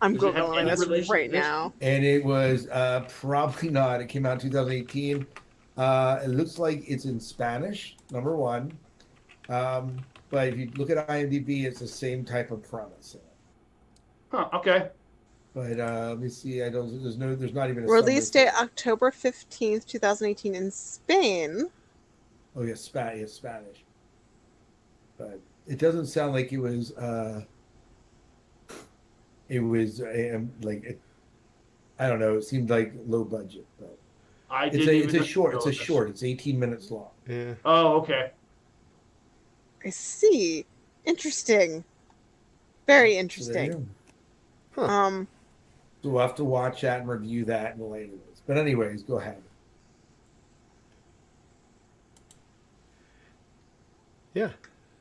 I'm Googling this right now. And it was probably not. It came out in 2018. It looks like it's in Spanish, number one. But if you look at IMDb, it's the same type of premise. Huh, okay. But let me see. There's not even a release date October 15th, 2018 in Spain. Oh yeah, Spanish. But it doesn't sound like it was. It was I don't know. It seemed like low budget, but it's a short. It's a short. It's 18 minutes long. Yeah. Oh, okay. I see. Interesting. Very interesting. So we'll have to watch that and review that in the later days. But anyways, go ahead. Yeah.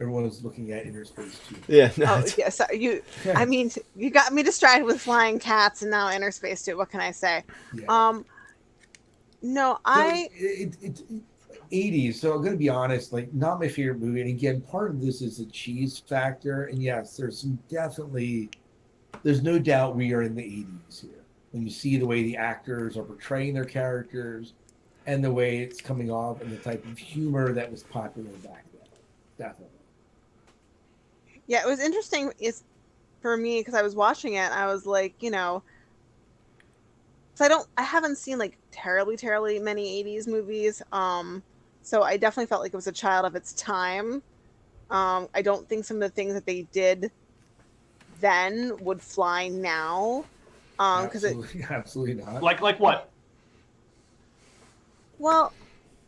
Everyone's looking at Inner Space 2. Yeah. No, oh, yeah. So you got me distracted with flying cats and now Inner Space 2. What can I say? Yeah. No, 80s. So I'm going to be honest, like not my favorite movie. And again, part of this is the cheese factor. And yes, there's no doubt we are in the 80s here. When you see the way the actors are portraying their characters and the way it's coming off and the type of humor that was popular back then. Definitely. Yeah, it was interesting. It's for me because I was watching it. I was like, so I haven't seen like terribly many 80s movies. So I definitely felt like it was a child of its time. I don't think some of the things that they did then would fly now. Because Absolutely not. Like what? well,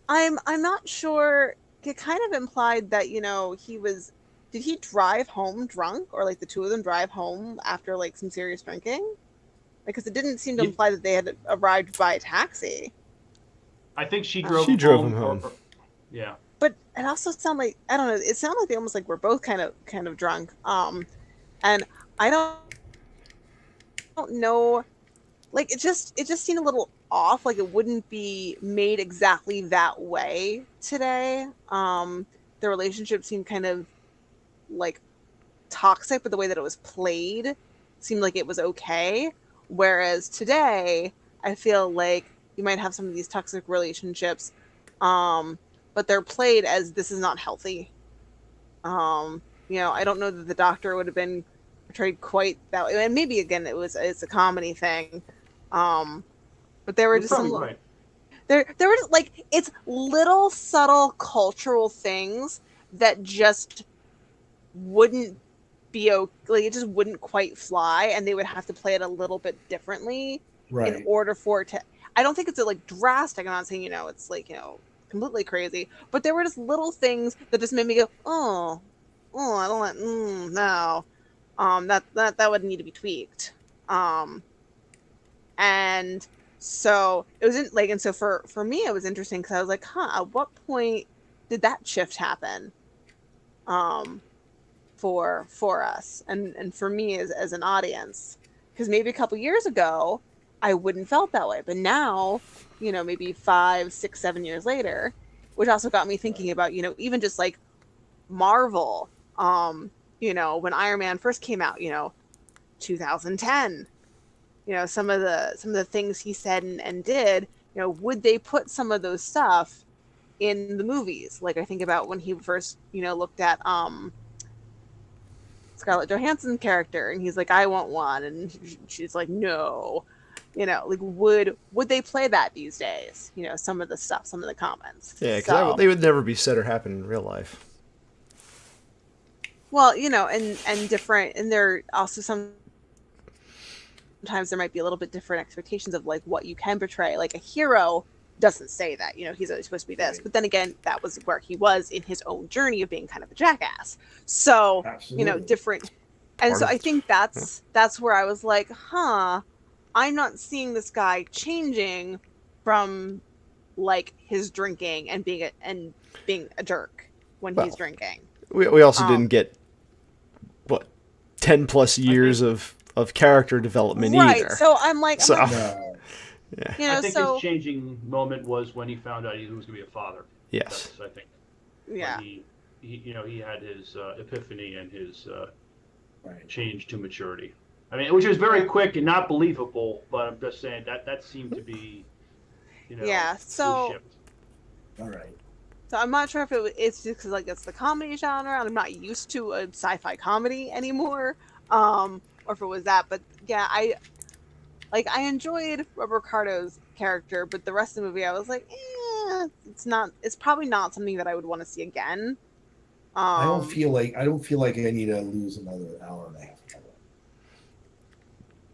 I'm not sure. It kind of implied that did he drive home drunk, or like the two of them drive home after like some serious drinking? Because it didn't seem to imply that they had arrived by a taxi. I think she drove. She drove him home. Yeah. But it also sounded like, I don't know. It sounded like they almost like were both kind of drunk. And I don't know. Like it just seemed a little off. Like it wouldn't be made exactly that way today. The relationship seemed kind of like toxic, but the way that it was played seemed like it was okay. Whereas today, I feel like you might have some of these toxic relationships, but they're played as this is not healthy. I don't know that the doctor would have been portrayed quite that way. And maybe again, it's a comedy thing. But there were You're just some probably right. there were just, like it's little subtle cultural things that just wouldn't be okay. Like it just wouldn't quite fly, and they would have to play it a little bit differently Right. in order for it to. I don't think it's like drastic. I'm not saying it's like completely crazy, but there were just little things that just made me go, oh, I don't want no, that would need to be tweaked, and so it wasn't like, and so for me it was interesting because I was like, at what point did that shift happen, for us and for me as an audience, because maybe a couple years ago I wouldn't felt that way, but now maybe 5, 6, 7 years later, which also got me thinking about even just like Marvel, when Iron Man first came out, 2010, some of the things he said and did, would they put some of those stuff in the movies? Like I think about when he first looked at Scarlett Johansson's character, and he's like, I want one, and she's like, no, like would they play that these days? Some of the stuff, some of the comments. Yeah, because they would never be said or happen in real life. Well, and different, and there also sometimes there might be a little bit different expectations of like what you can portray. Like a hero doesn't say that, he's always supposed to be this, but then again, that was where he was in his own journey of being kind of a jackass. So, Absolutely. different. And so I think that's where I was like, I'm not seeing this guy changing from like his drinking and being a jerk when he's drinking. We also didn't get 10 plus years of character development either. Right. So I'm like, No. Yeah. I think his changing moment was when he found out he was going to be a father. Yes. That's, I think. Yeah. When he had his epiphany and his Right. change to maturity. I mean, which was very quick and not believable, but I'm just saying that seemed to be, Yeah. So. shift. All right. So I'm not sure if it's just because like it's the comedy genre and I'm not used to a sci-fi comedy anymore, or if it was that. But yeah, I enjoyed Rob Ricardo's character, but the rest of the movie I was like, it's probably not something that I would want to see again. I don't feel like I need to lose another hour and a half.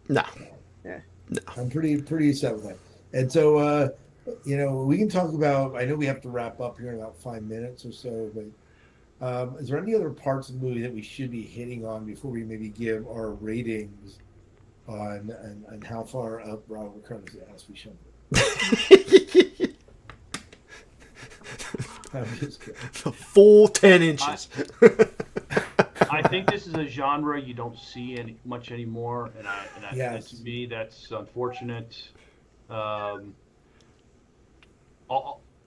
No. Yeah. No. I'm pretty set with that. And so we can talk about, I know we have to wrap up here in about 5 minutes or so, but is there any other parts of the movie that we should be hitting on before we maybe give our ratings on how far up Robert Ricardo's ass we should be? I'm just kidding. The full 10 inches. I think this is a genre you don't see much anymore, and Yes. to me that's unfortunate.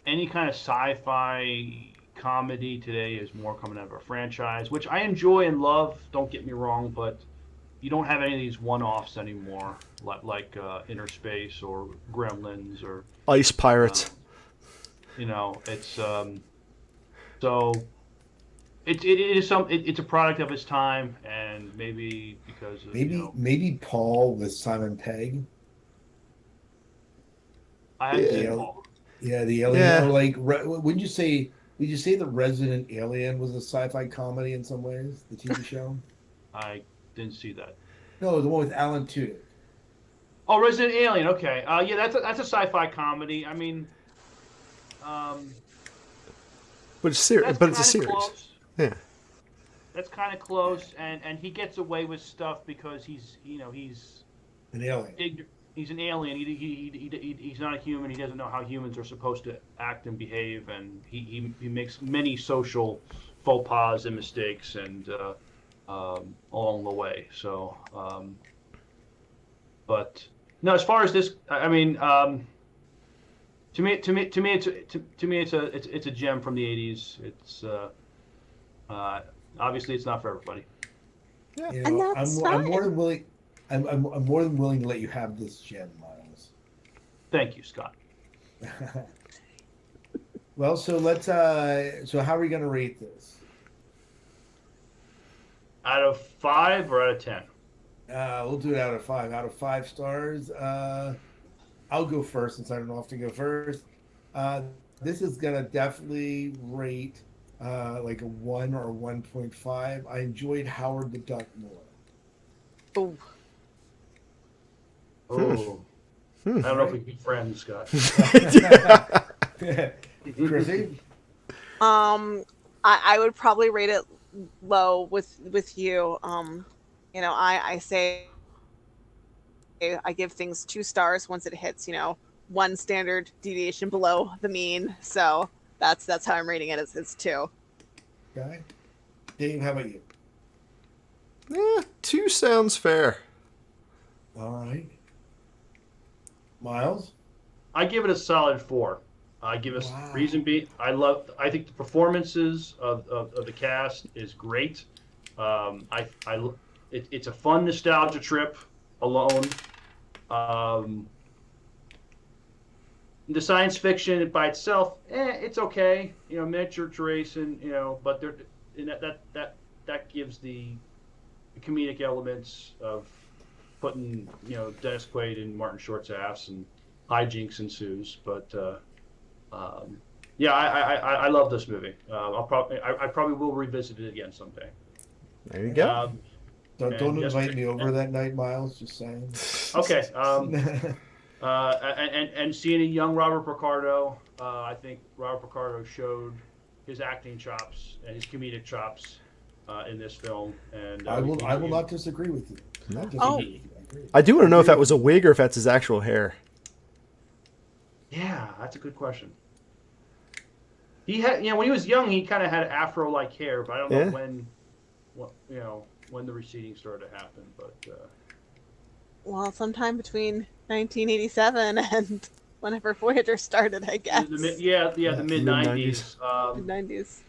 any kind of sci-fi comedy today is more coming out of a franchise, which I enjoy and love. Don't get me wrong, but you don't have any of these one-offs anymore, like Inner Space or Gremlins or Ice uh, Pirates. it's so it's a product of its time, and maybe because of Maybe Paul with Simon Pegg. I haven't The seen Yeah. Paul. the alien, Yeah. or like, would you say the Resident Alien was a sci-fi comedy in some ways? The TV show? I didn't see that. No, the one with Alan Tudyk. Oh, Resident Alien. Okay. Yeah, that's a sci-fi comedy. I mean, um, But it's that's but it's a kind of series. close. Yeah. That's kind of close, and he gets away with stuff because he's An alien. he's an alien. He's not a human. He doesn't know how humans are supposed to act and behave, and he makes many social faux pas and mistakes and along the way. So, but no, as far as this, I mean, to me, it's a gem from the '80s. It's obviously it's not for everybody. You And know, that's I'm more fine. than willing. I'm more than willing to let you have this gem, Miles. Thank you, Scott. Well, so let's. So how are we gonna rate this? Out of 5 or out of 10? We'll do it out of 5. Out of 5 stars. I'll go first since I don't often go first. This is gonna definitely rate like a 1 or 1.5. I enjoyed Howard the Duck more. Oh, Oh, I don't know if we can be friends, Scott. Chrissy? I would probably rate it low with you. I say I give things 2 stars once it hits, 1 standard deviation below the mean. So that's how I'm rating it. It's 2. Okay. Dave, how about you? Yeah, 2 sounds fair. All right. Miles? I give it a solid 4. I give us Wow. reason being I think the performances of the cast is great. It's a fun nostalgia trip alone. The science fiction by itself, it's okay. Miniature racing, but that gives the comedic elements of putting Dennis Quaid and Martin Short's ass, and hijinks ensues. But yeah, I love this movie. I probably will revisit it again someday. There you go. Don't And invite me over that night, Miles. Just saying. Okay. And seeing a young Robert Picardo, I think Robert Picardo showed his acting chops and his comedic chops in this film. And I will not disagree with you. Not disagree Oh. with you. I agree. I do want to know if that was a wig or if that's his actual hair. Yeah, that's a good question. He had, when he was young, he kind of had afro-like hair, but I don't know when the receding started to happen. But Well, sometime between 1987 and whenever Voyager started, I guess. the mid '90s. Mid-90s.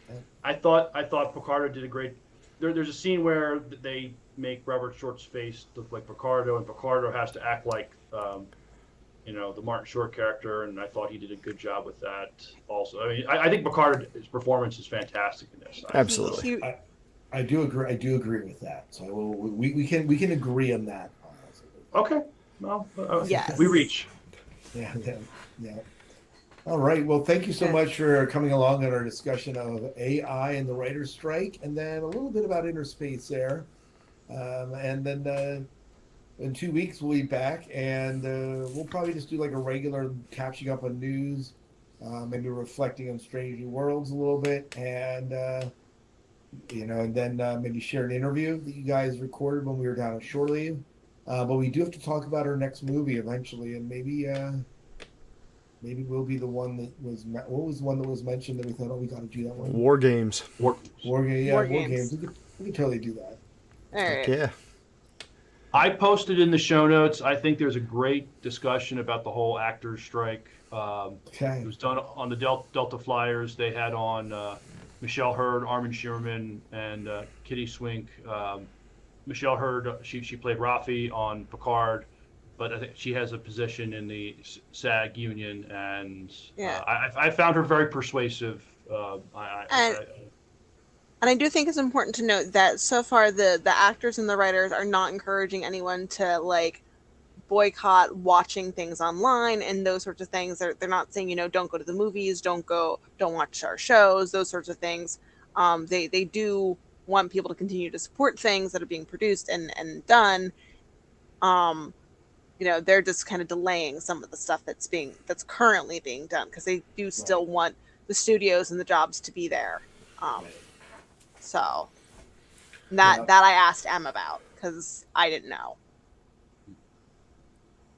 I thought Picardo did a great. There's a scene where they make Robert Short's face look like Picardo, and Picardo has to act like the Martin Short character, and I thought he did a good job with that. Also, I mean, I think Picardo's performance is fantastic in this. Absolutely. I do agree. I do agree with that. So we can agree on that. Okay, well, Yes. we reach. Yeah. All right. Well, thank you so much for coming along on our discussion of AI and the writer's strike, and then a little bit about inner space there. And then in 2 weeks we'll be back, and we'll probably just do like a regular catching up on news, maybe reflecting on Strange New Worlds a little bit, and and then maybe share an interview that you guys recorded when we were down at shore leave. But we do have to talk about our next movie eventually, and maybe we'll be the one that was. What was the one that was mentioned that we thought, oh, we got to do that one? War games. War Games. games. We could totally do that. All right. Yeah. I posted in the show notes. I think there's a great discussion about the whole actors strike. It was done on the Delta Flyers. They had on Michelle Hurd, Armin Shearman, and Kitty Swink. Michelle Hurd, she played Rafi on Picard, but I think she has a position in the SAG union, and I found her very persuasive. And I do think it's important to note that so far the actors and the writers are not encouraging anyone to like boycott watching things online and those sorts of things. They're not saying, don't go to the movies, don't watch our shows, those sorts of things. They do want people to continue to support things that are being produced and done. They're just kind of delaying some of the stuff that's currently being done because they do still want the studios and the jobs to be there. So that I asked Em about because I didn't know.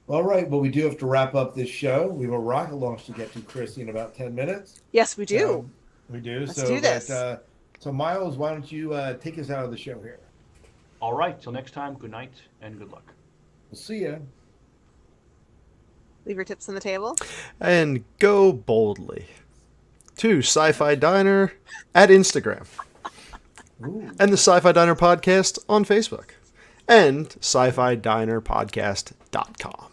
All right. Well, we do have to wrap up this show. We have a rocket launch to get to, Chrissy, in about 10 minutes. Yes, we do. We do. Let's do this. So, Miles, why don't you take us out of the show here? All right. Till next time, good night and good luck. We'll see you. Leave your tips on the table. And go boldly to Sci-Fi Diner at Instagram. Ooh. And the Sci-Fi Diner Podcast on Facebook. And sci-fi-dinerpodcast.com.